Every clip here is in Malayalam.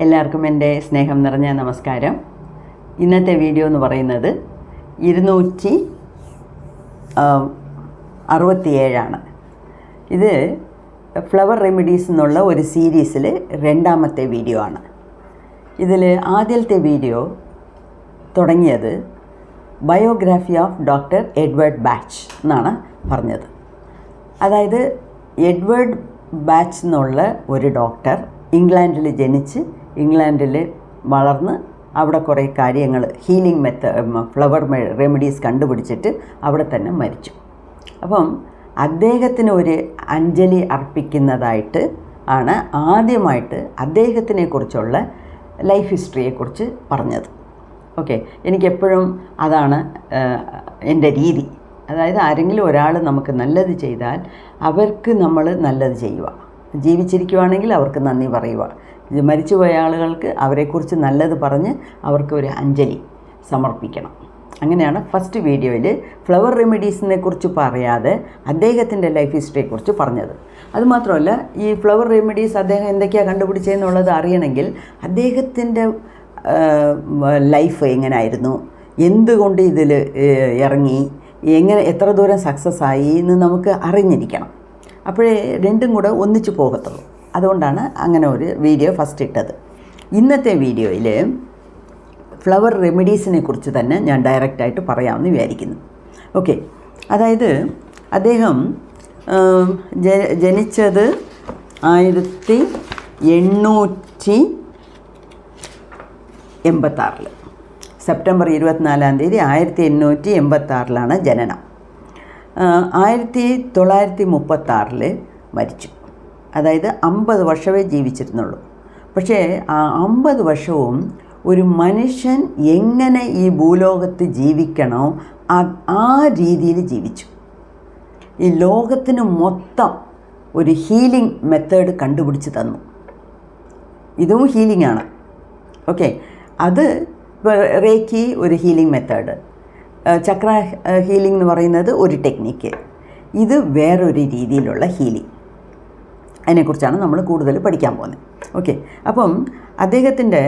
എല്ലാവർക്കും എൻ്റെ സ്നേഹം നിറഞ്ഞ നമസ്കാരം. ഇന്നത്തെ വീഡിയോ എന്ന് പറയുന്നത് 267. ഇത് ഫ്ലവർ റെമഡീസ് എന്നുള്ള ഒരു സീരീസിൽ രണ്ടാമത്തെ വീഡിയോ ആണ്. ഇതിൽ ആദ്യത്തെ വീഡിയോ തുടങ്ങിയത് biography of doctor Edward batch എന്നാണ് പറഞ്ഞത്. അതായത് എഡ്വേർഡ് ബാച്ച് എന്നുള്ള ഒരു ഡോക്ടർ ഇംഗ്ലണ്ടിൽ ജനിച്ച് ഇംഗ്ലണ്ടിൽ വളർന്ന് അവിടെ കുറേ കാര്യങ്ങൾ ഹീലിംഗ് ഫ്ലവർ റെമഡീസ് കണ്ടുപിടിച്ചിട്ട് അവിടെ തന്നെ മരിച്ചു. അപ്പം അദ്ദേഹത്തിന് ഒരു അഞ്ജലി അർപ്പിക്കുന്നതായിട്ട് ആണ് ആദ്യമായിട്ട് അദ്ദേഹത്തിനെക്കുറിച്ചുള്ള ലൈഫ് ഹിസ്റ്ററിയെക്കുറിച്ച് പറഞ്ഞത്. ഓക്കെ, എനിക്കെപ്പോഴും അതാണ് എൻ്റെ രീതി. അതായത് ആരെങ്കിലും ഒരാൾ നമുക്ക് നല്ലത് ചെയ്താൽ അവർക്ക് നമ്മൾ നല്ലത് ചെയ്യുക, ജീവിച്ചിരിക്കുവാണെങ്കിൽ അവർക്ക് നന്ദി പറയുക, മരിച്ചുപോയ ആളുകൾക്ക് അവരെക്കുറിച്ച് നല്ലത് പറഞ്ഞ് അവർക്ക് ഒരു അഞ്ജലി സമർപ്പിക്കണം. അങ്ങനെയാണ് ഫസ്റ്റ് വീഡിയോയിൽ ഫ്ലവർ റെമഡീസിനെ കുറിച്ച് പറയാതെ അദ്ദേഹത്തിൻ്റെ ലൈഫ് ഹിസ്റ്ററിയെക്കുറിച്ച് പറഞ്ഞത്. അതുമാത്രമല്ല, ഈ ഫ്ലവർ റെമഡീസ് അദ്ദേഹം എന്തൊക്കെയാണ് കണ്ടുപിടിച്ചതെന്നുള്ളത് അറിയണമെങ്കിൽ അദ്ദേഹത്തിൻ്റെ ലൈഫ് എങ്ങനെയായിരുന്നു, എന്തുകൊണ്ട് ഇതിൽ ഇറങ്ങി, എത്ര ദൂരം സക്സസ് ആയി എന്ന് നമുക്ക് അറിഞ്ഞിരിക്കണം. അപ്പോഴേ രണ്ടും കൂടെ ഒന്നിച്ച് പോകത്തുള്ളൂ. അതുകൊണ്ടാണ് അങ്ങനെ ഒരു വീഡിയോ ഫസ്റ്റ് ഇട്ടത്. ഇന്നത്തെ വീഡിയോയിൽ ഫ്ലവർ റെമഡീസിനെ കുറിച്ച് തന്നെ ഞാൻ ഡയറക്റ്റായിട്ട് പറയാമെന്ന് വിചാരിക്കുന്നു. ഓക്കെ, അതായത് അദ്ദേഹം ജനിച്ചത് 1886 സെപ്റ്റംബർ 24 1886 ജനനം. 1936 മരിച്ചു. അതായത് 50 വർഷമേ ജീവിച്ചിരുന്നുള്ളൂ. പക്ഷേ ആ 50 വർഷവും ഒരു മനുഷ്യൻ എങ്ങനെ ഈ ഭൂലോകത്ത് ജീവിക്കണോ ആ രീതിയിൽ ജീവിച്ചു. ഈ ലോകത്തിന് മൊത്തം ഒരു ഹീലിംഗ് മെത്തേഡ് കണ്ടുപിടിച്ച് തന്നു. ഇതും ഹീലിംഗ് ആണ്. ഓക്കെ, അത് റേക്കി ഒരു ഹീലിംഗ് മെത്തേഡ്, ചക്ര ഹീലിംഗ് എന്ന് പറയുന്നത് ഒരു ടെക്നിക്ക്, ഇത് വേറൊരു രീതിയിലുള്ള ഹീലിംഗ്. അതിനെക്കുറിച്ചാണ് നമ്മൾ കൂടുതൽ പഠിക്കാൻ പോകുന്നത്. ഓക്കെ, അപ്പം അദ്ദേഹത്തിൻ്റെ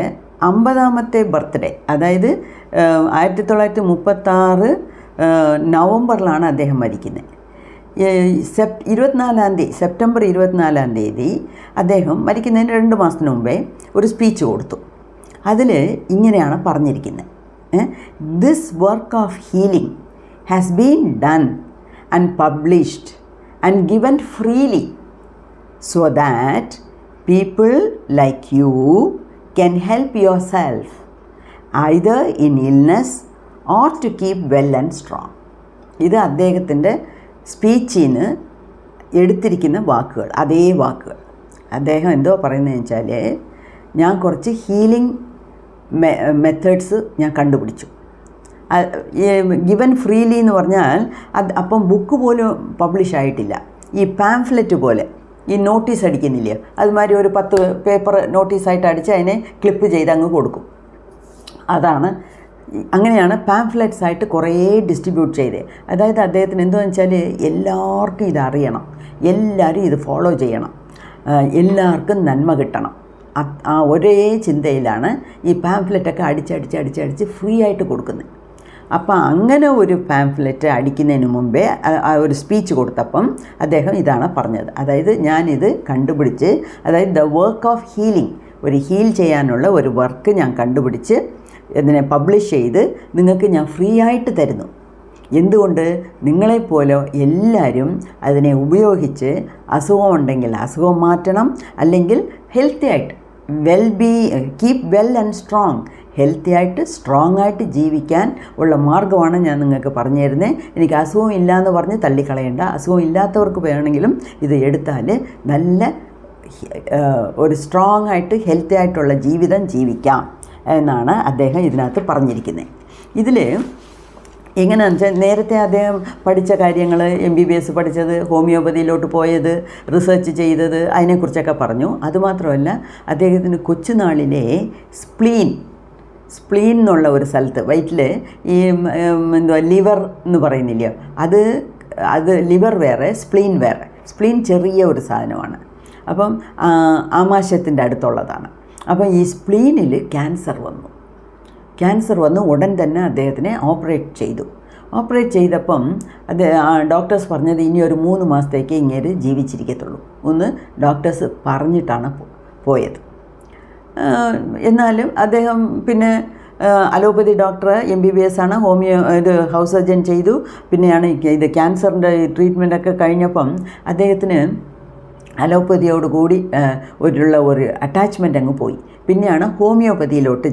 50ാമത്തെ ബർത്ത്ഡേ, അതായത് 1936 നവംബറിലാണ് അദ്ദേഹം മരിക്കുന്നത്. സെപ്റ്റംബർ 24 അദ്ദേഹം മരിക്കുന്നതിന് 2 മാസത്തിന് മുമ്പേ ഒരു സ്പീച്ച് കൊടുത്തു. അതിൽ ഇങ്ങനെയാണ് പറഞ്ഞിരിക്കുന്നത്: This work of healing has been done and published and given freely so that people like you can help yourself either in illness or to keep well and strong. ഇത് അദ്ദേഹത്തിൻ്റെ സ്പീച്ചിൽ നിന്ന് എടുത്തിരിക്കുന്ന വാക്കുകൾ, അതേ വാക്കുകൾ. അദ്ദേഹം എന്തോ പറയുന്നതെന്ന് വെച്ചാൽ, ഞാൻ കുറച്ച് ഹീലിംഗ് മെത്തേഡ്സ് ഞാൻ കണ്ടുപിടിച്ചു. ഗിവൻ ഫ്രീലി എന്ന് പറഞ്ഞാൽ അപ്പം ബുക്ക് പോലും പബ്ലിഷ് ആയിട്ടില്ല. ഈ പാംഫ്ലെറ്റ് പോലെ ഈ നോട്ടീസ് അടിക്കുന്നില്ല, അതുമാതിരി ഒരു 10 പേപ്പർ നോട്ടീസായിട്ട് അടിച്ച് അതിനെ ക്ലിപ്പ് ചെയ്ത് അങ്ങ് കൊടുക്കും. അങ്ങനെയാണ് പാംഫ്ലെറ്റ്സ് ആയിട്ട് കുറേ ഡിസ്ട്രിബ്യൂട്ട് ചെയ്തത്. അതായത് അദ്ദേഹത്തിന് എന്താണെന്ന് വെച്ചാൽ എല്ലാവർക്കും ഇതറിയണം, എല്ലാവരും ഇത് ഫോളോ ചെയ്യണം, എല്ലാവർക്കും നന്മ കിട്ടണം. ആ ഒരേ ചിന്തയിലാണ് ഈ പാംഫ്ലെറ്റൊക്കെ അടിച്ച് ഫ്രീ ആയിട്ട് കൊടുക്കുന്നത്. അപ്പോൾ അങ്ങനെ ഒരു പാംഫ്ലെറ്റ് അടിക്കുന്നതിന് മുമ്പേ ഒരു സ്പീച്ച് കൊടുത്തപ്പം അദ്ദേഹം ഇതാണ് പറഞ്ഞത്. അതായത് ഞാനിത് കണ്ടുപിടിച്ച്, അതായത് ദ വർക്ക് ഓഫ് ഹീലിംഗ്, ഒരു ഹീൽ ചെയ്യാനുള്ള ഒരു വർക്ക് ഞാൻ കണ്ടുപിടിച്ച് ഇതിനെ പബ്ലിഷ് ചെയ്ത് നിങ്ങൾക്ക് ഞാൻ ഫ്രീ ആയിട്ട് തരുന്നു. എന്തുകൊണ്ട്? നിങ്ങളെപ്പോലെ എല്ലാവരും അതിനെ ഉപയോഗിച്ച് അസുഖമുണ്ടെങ്കിൽ അസുഖം മാറ്റണം, അല്ലെങ്കിൽ ഹെൽത്തി ആയിട്ട് keep well and strong, healthy ആയിട്ട് സ്ട്രോങ് ആയിട്ട് ജീവിക്കാൻ ഉള്ള മാർഗ്ഗമാണ് ഞാൻ നിങ്ങൾക്ക് പറഞ്ഞു തരുന്നത്. എനിക്ക് അസുഖം ഇല്ലയെന്ന് പറഞ്ഞ് തള്ളിക്കളയേണ്ട. അസുഖം ഇല്ലാത്തവർക്ക് വേണമെങ്കിലും ഇത് എടുത്താൽ നല്ല ഒരു സ്ട്രോങ് ആയിട്ട് ഹെൽത്തി ആയിട്ടുള്ള ജീവിതം ജീവിക്കാം എന്നാണ് അദ്ദേഹം ഇതിനകത്ത് പറഞ്ഞിരിക്കുന്നത്. ഇതിൽ എങ്ങനെയാണെന്ന് വെച്ചാൽ, നേരത്തെ അദ്ദേഹം പഠിച്ച കാര്യങ്ങൾ, MBBS പഠിച്ചത്, ഹോമിയോപ്പതിയിലോട്ട് പോയത്, റിസർച്ച് ചെയ്തത്, അതിനെക്കുറിച്ചൊക്കെ പറഞ്ഞു. അതുമാത്രമല്ല, അദ്ദേഹത്തിന് കൊച്ചുനാളിലെ സ്പ്ലീൻ എന്നുള്ള ഒരു സ്ഥലത്ത് വയറ്റിൽ ഈ ലിവർ എന്ന് പറയുന്നില്ല, അത് ലിവർ വേറെ, സ്പ്ലീൻ വേറെ. സ്പ്ലീൻ ചെറിയ ഒരു സാധനമാണ്. അപ്പം ആമാശയത്തിൻ്റെ അടുത്തുള്ളതാണ്. അപ്പോൾ ഈ സ്പ്ലീനിൽ ക്യാൻസർ വന്നു ഉടൻ തന്നെ അദ്ദേഹത്തിനെ ഓപ്പറേറ്റ് ചെയ്തപ്പം ഡോക്ടേഴ്സ് പറഞ്ഞത് ഇനി ഒരു 3 മാസത്തേക്ക് ഇങ്ങേര് ജീവിച്ചിരിക്കത്തുള്ളൂ എന്ന് ഡോക്ടേഴ്സ് പറഞ്ഞിട്ടാണ് പോയത്. എന്നാലും അദ്ദേഹം പിന്നെ അലോപ്പതി ഡോക്ടർ MBBS ആണ്, ഹൗസ് സർജൻ ചെയ്തു. പിന്നെയാണ് ഇത് ക്യാൻസറിൻ്റെ ട്രീറ്റ്മെൻറ്റൊക്കെ കഴിഞ്ഞപ്പം അദ്ദേഹത്തിന് അലോപ്പതിയോട് കൂടി ഒരു അറ്റാച്ച്മെൻ്റ് അങ്ങ് പോയി. പിന്നെയാണ് ഹോമിയോപ്പതിയിലോട്ട്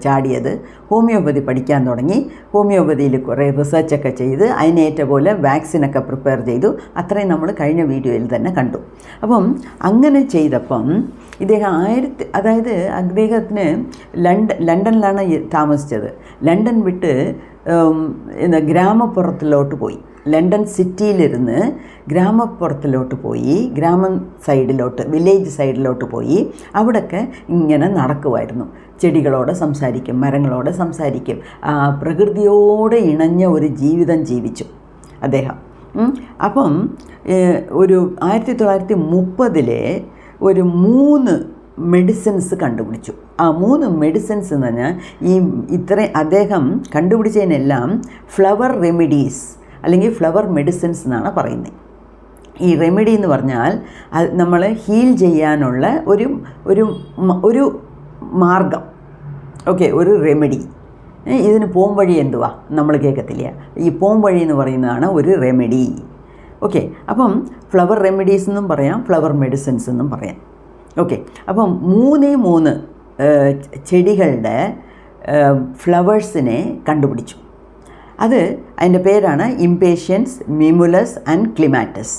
ചാടിയത്. ഹോമിയോപ്പതി പഠിക്കാൻ തുടങ്ങി. ഹോമിയോപ്പതിയിൽ കുറേ റിസർച്ചൊക്കെ ചെയ്ത് അതിനേറ്റ പോലെ വാക്സിനൊക്കെ പ്രിപ്പയർ ചെയ്തു. അത്രയും നമ്മൾ കഴിഞ്ഞ വീഡിയോയിൽ തന്നെ കണ്ടു. അപ്പം അങ്ങനെ ചെയ്തപ്പം അദ്ദേഹത്തിന് ലണ്ടനിലാണ് താമസിച്ചത്. ലണ്ടൻ വിട്ട് ഗ്രാമപ്പുറത്തിലോട്ട് പോയി. ലണ്ടൻ സിറ്റിയിലിരുന്ന് ഗ്രാമപ്പുറത്തിലോട്ട് പോയി, വില്ലേജ് സൈഡിലോട്ട് പോയി. അവിടെയൊക്കെ ഇങ്ങനെ നടക്കുമായിരുന്നു. ചെടികളോട് സംസാരിക്കും, മരങ്ങളോട് സംസാരിക്കും. പ്രകൃതിയോട് ഇണഞ്ഞ ഒരു ജീവിതം ജീവിച്ചു അദ്ദേഹം. അപ്പം ഒരു 1930 ഒരു 3 മെഡിസിൻസ് കണ്ടുപിടിച്ചു. ആ 3 മെഡിസിൻസ് എന്ന് പറഞ്ഞാൽ അദ്ദേഹം കണ്ടുപിടിച്ചതിനെല്ലാം ഫ്ലവർ റെമിഡീസ് അല്ലെങ്കിൽ ഫ്ലവർ മെഡിസിൻസ് എന്നാണ് പറയുന്നത്. ഈ റെമിഡി എന്ന് പറഞ്ഞാൽ നമ്മൾ ഹീൽ ചെയ്യാനുള്ള ഒരു മാർഗം. ഓക്കെ, ഒരു റെമിഡി. ഇതിന് പോംവഴി എന്തുവാ നമ്മൾ കേൾക്കത്തില്ല. ഈ പോംവഴി എന്ന് പറയുന്നതാണ് ഒരു റെമിഡി. ഓക്കെ, അപ്പം ഫ്ലവർ റെമിഡീസ് എന്നും പറയാം, ഫ്ലവർ മെഡിസിൻസ് എന്നും പറയാം. ഓക്കെ, അപ്പം 3 ചെടികളുടെ ഫ്ലവേഴ്സിനെ കണ്ടുപിടിച്ചു. അതിൻ്റെ പേരാണ് ഇംപേഷ്യൻസ്, മിമുലസ് ആൻഡ് ക്ലിമാറ്റസ്.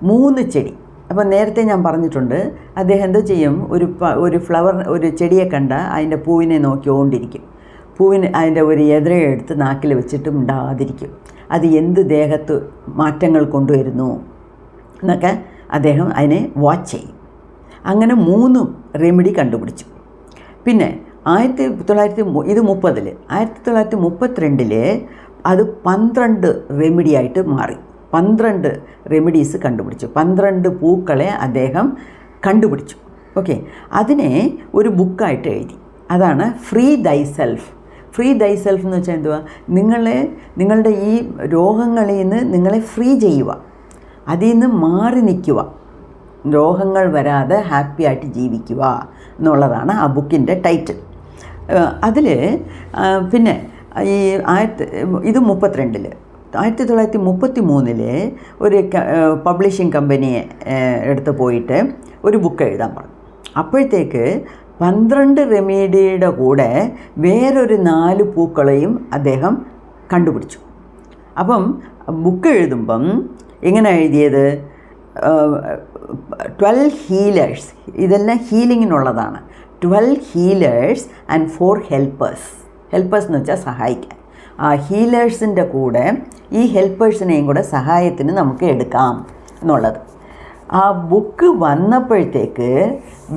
3 ചെടി. അപ്പോൾ നേരത്തെ ഞാൻ പറഞ്ഞിട്ടുണ്ട്, അദ്ദേഹം എന്തോ ചെയ്യും, ഒരു ചെടിയെ കണ്ട അതിൻ്റെ പൂവിനെ നോക്കിക്കൊണ്ടിരിക്കും. അതിൻ്റെ ഒരു എതിരെടുത്ത് നാക്കിൽ വെച്ചിട്ട് മിണ്ടാതിരിക്കും. അത് എന്ത് ദേഹത്ത് മാറ്റങ്ങൾ കൊണ്ടുവരുന്നു എന്നൊക്കെ അദ്ദേഹം അതിനെ വാച്ച് ചെയ്യും. അങ്ങനെ 3 റെമിഡി കണ്ടുപിടിച്ചു. പിന്നെ 1932 അത് 12 റെമിഡിയായിട്ട് മാറി. 12 റെമിഡീസ് കണ്ടുപിടിച്ചു. 12 പൂക്കളെ അദ്ദേഹം കണ്ടുപിടിച്ചു. ഓക്കെ, അതിനെ ഒരു ബുക്കായിട്ട് എഴുതി. അതാണ് ഫ്രീ ദൈസെൽഫ്. ഫ്രീ ദൈസെൽഫ് എന്ന് വെച്ചാൽ എന്തുവാ? നിങ്ങളുടെ ഈ രോഗങ്ങളിൽ നിന്ന് നിങ്ങളെ ഫ്രീ ചെയ്യുക, അതിൽ നിന്ന് മാറി നിൽക്കുക, രോഗങ്ങൾ വരാതെ ഹാപ്പി ആയിട്ട് ജീവിക്കുക എന്നുള്ളതാണ് ആ ബുക്കിൻ്റെ ടൈറ്റിൽ. അതിൽ പിന്നെ ഈ 1933 ഒരു പബ്ലിഷിംഗ് കമ്പനിയെ എടുത്ത് പോയിട്ട് ഒരു ബുക്ക് എഴുതാൻ പറഞ്ഞു. അപ്പോഴത്തേക്ക് 12 റെമഡിയുടെ കൂടെ വേറൊരു 4 പൂക്കളെയും അദ്ദേഹം കണ്ടുപിടിച്ചു. അപ്പം ബുക്ക് എഴുതുമ്പം എങ്ങനെ എഴുതിയത്? 12 ഹീലേഴ്സ്. ഇതെല്ലാം ഹീലിങ്ങിനുള്ളതാണ്. 12 ഹീലേഴ്സ് ആൻഡ് 4 ഹെൽപ്പേഴ്സ്. ഹെൽപ്പേഴ്സ് എന്ന് വെച്ചാൽ സഹായിക്കാൻ. ആ ഹീലേഴ്സിൻ്റെ കൂടെ ഈ ഹെൽപ്പേഴ്സിനെയും കൂടെ സഹായത്തിന് നമുക്ക് എടുക്കാം എന്നുള്ളത്. ആ ബുക്ക് വന്നപ്പോഴത്തേക്ക്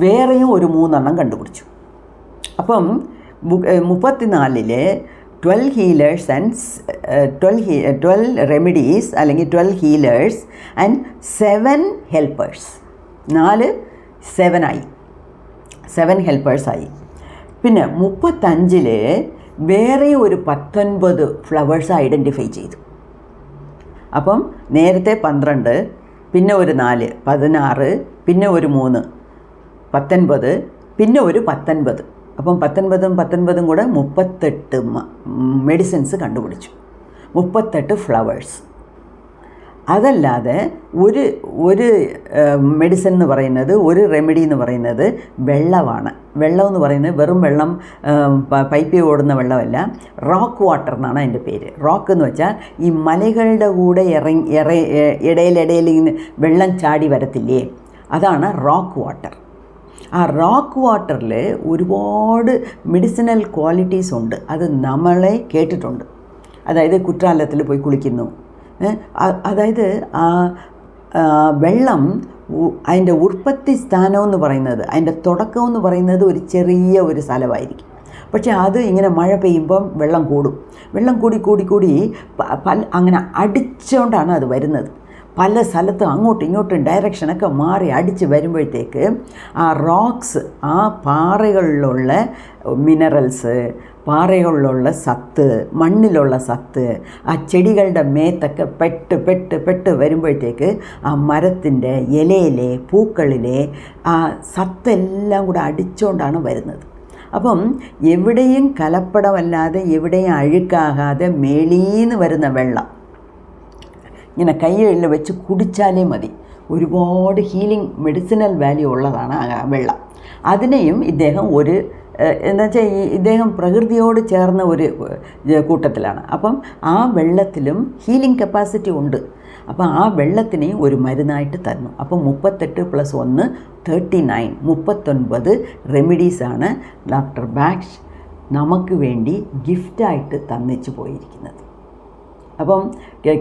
വേറെയും ഒരു 3 കണ്ടുപിടിച്ചു. അപ്പം 34 12 ഹീലേഴ്സ് ആൻഡ് 12 റെമിഡീസ് അല്ലെങ്കിൽ 12 ഹീലേഴ്സ് ആൻഡ് 7 ഹെൽപ്പേഴ്സ്. 7 ഹെൽപ്പേഴ്സായി. പിന്നെ 35 വേറെ ഒരു 19 ഫ്ലവേഴ്സ് ഐഡൻറ്റിഫൈ ചെയ്തു. അപ്പം നേരത്തെ 12, പിന്നെ ഒരു 4 16, പിന്നെ ഒരു 3 19, പിന്നെ ഒരു 19. അപ്പം 19 കൂടെ 38 മെഡിസിൻസ് കണ്ടുപിടിച്ചു. 38 ഫ്ലവേഴ്സ്. അതല്ലാതെ ഒരു മെഡിസിൻ എന്ന് പറയുന്നത്, ഒരു റെമഡി എന്ന് പറയുന്നത് വെള്ളമാണ്. വെള്ളം എന്ന് പറയുന്നത് വെറും വെള്ളം, പൈപ്പിൽ ഓടുന്ന വെള്ളമല്ല, റോക്ക് വാട്ടർ എന്നാണ് അതിൻ്റെ പേര്. റോക്ക് എന്ന് വെച്ചാൽ ഈ മലകളുടെ കൂടെ ഇടയിലിടയിൽ ഇങ്ങനെ വെള്ളം ചാടി വരത്തില്ലേ, അതാണ് റോക്ക് വാട്ടർ. ആ റോക്ക് വാട്ടറിൽ ഒരുപാട് മെഡിസിനൽ ക്വാളിറ്റീസ് ഉണ്ട്. അത് നമ്മളെ കേട്ടിട്ടുണ്ട്. അതായത് കുற்றாലത്തിൽ പോയി കുളിക്കുന്നു. അതായത് ആ വെള്ളം അതിൻ്റെ ഉൽപ്പത്തി സ്ഥാനമെന്ന് പറയുന്നത്, അതിൻ്റെ തുടക്കമെന്ന് പറയുന്നത് ഒരു ചെറിയ ഒരു സ്ഥലമായിരിക്കും. പക്ഷേ അത് ഇങ്ങനെ മഴ പെയ്യുമ്പം വെള്ളം കൂടും. വെള്ളം കൂടി അങ്ങനെ അടിച്ചുകൊണ്ടാണ് അത് വരുന്നത്. പല സ്ഥലത്തും അങ്ങോട്ടും ഇങ്ങോട്ടും ഡയറക്ഷനൊക്കെ മാറി അടിച്ച് വരുമ്പോഴത്തേക്ക് ആ റോക്സ്, ആ പാറകളിലുള്ള മിനറൽസ്, പാറകളിലുള്ള സത്ത്, മണ്ണിലുള്ള സത്ത് ആ ചെടികളുടെ മേത്തൊക്കെ പെട്ട് വരുമ്പോഴത്തേക്ക് ആ മരത്തിൻ്റെ ഇലയിലെ പൂക്കളിലെ ആ സത്തെല്ലാം കൂടെ അടിച്ചുകൊണ്ടാണ് വരുന്നത്. അപ്പം എവിടെയും കലപ്പടമല്ലാതെ എവിടെയും അഴുക്കാകാതെ മേളീന്ന് വരുന്ന വെള്ളം ഇങ്ങനെ കൈയിൽ വെച്ച് കുടിച്ചാലേ മതി. ഒരുപാട് ഹീലിംഗ് മെഡിസിനൽ വാല്യൂ ഉള്ളതാണ് ആ വെള്ളം. അതിനെയും ഇദ്ദേഹം എന്നുവെച്ചാൽ ഇദ്ദേഹം പ്രകൃതിയോട് ചേർന്ന ഒരു കൂട്ടത്തിലാണ്. അപ്പം ആ വെള്ളത്തിലും ഹീലിംഗ് കപ്പാസിറ്റി ഉണ്ട്. അപ്പോൾ ആ വെള്ളത്തിനെ ഒരു മരുന്നായിട്ട് തന്നു. അപ്പോൾ 38 + 1 39 39 റെമിഡീസാണ് ഡോക്ടർ ബാഷ് നമുക്ക് വേണ്ടി ഗിഫ്റ്റായിട്ട് തന്നിച്ച് പോയിരിക്കുന്നത്. അപ്പം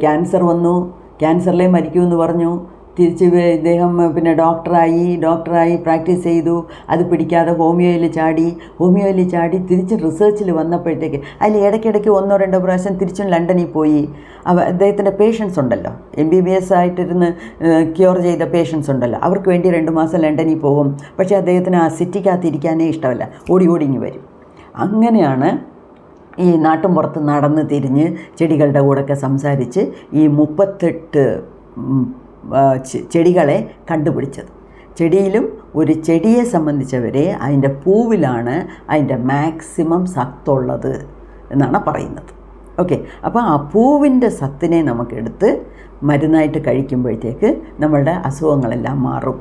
ക്യാൻസർ വന്നു, ക്യാൻസറിലേ മരിക്കുമെന്ന് പറഞ്ഞു. തിരിച്ച് ഇദ്ദേഹം പിന്നെ ഡോക്ടറായി പ്രാക്ടീസ് ചെയ്തു. അത് പിടിക്കാതെ ഹോമിയോയിൽ ചാടി തിരിച്ച് റിസർച്ചിൽ വന്നപ്പോഴത്തേക്ക് അതിൽ ഇടയ്ക്കിടയ്ക്ക് 1-2 പ്രാവശ്യം തിരിച്ചും ലണ്ടനിൽ പോയി. അദ്ദേഹത്തിൻ്റെ പേഷ്യൻസ് ഉണ്ടല്ലോ, MBBS ആയിട്ടിരുന്ന് ക്യൂർ ചെയ്ത പേഷ്യൻസ് ഉണ്ടല്ലോ, അവർക്ക് വേണ്ടി 2 മാസം ലണ്ടനിൽ പോകും. പക്ഷേ അദ്ദേഹത്തിന് ആ സിറ്റിക്കകത്ത് ഇരിക്കാനേ ഇഷ്ടമല്ല, ഓടി ഇങ്ങ് വരും. അങ്ങനെയാണ് ഈ നാട്ടുമ്പുറത്ത് നടന്ന് തിരിഞ്ഞ് ചെടികളുടെ കൂടെയൊക്കെ സംസാരിച്ച് ഈ 38 ചെടികളെ കണ്ടുപിടിച്ചത്. ചെടിയിലും ഒരു ചെടിയെ സംബന്ധിച്ചവരെ അതിൻ്റെ പൂവിലാണ് അതിൻ്റെ മാക്സിമം സത്തുള്ളത് എന്നാണ് പറയുന്നത്. ഓക്കെ, അപ്പോൾ ആ പൂവിൻ്റെ സത്തിനെ നമുക്കെടുത്ത് മരുന്നായിട്ട് കഴിക്കുമ്പോഴത്തേക്ക് നമ്മളുടെ അസുഖങ്ങളെല്ലാം മാറും.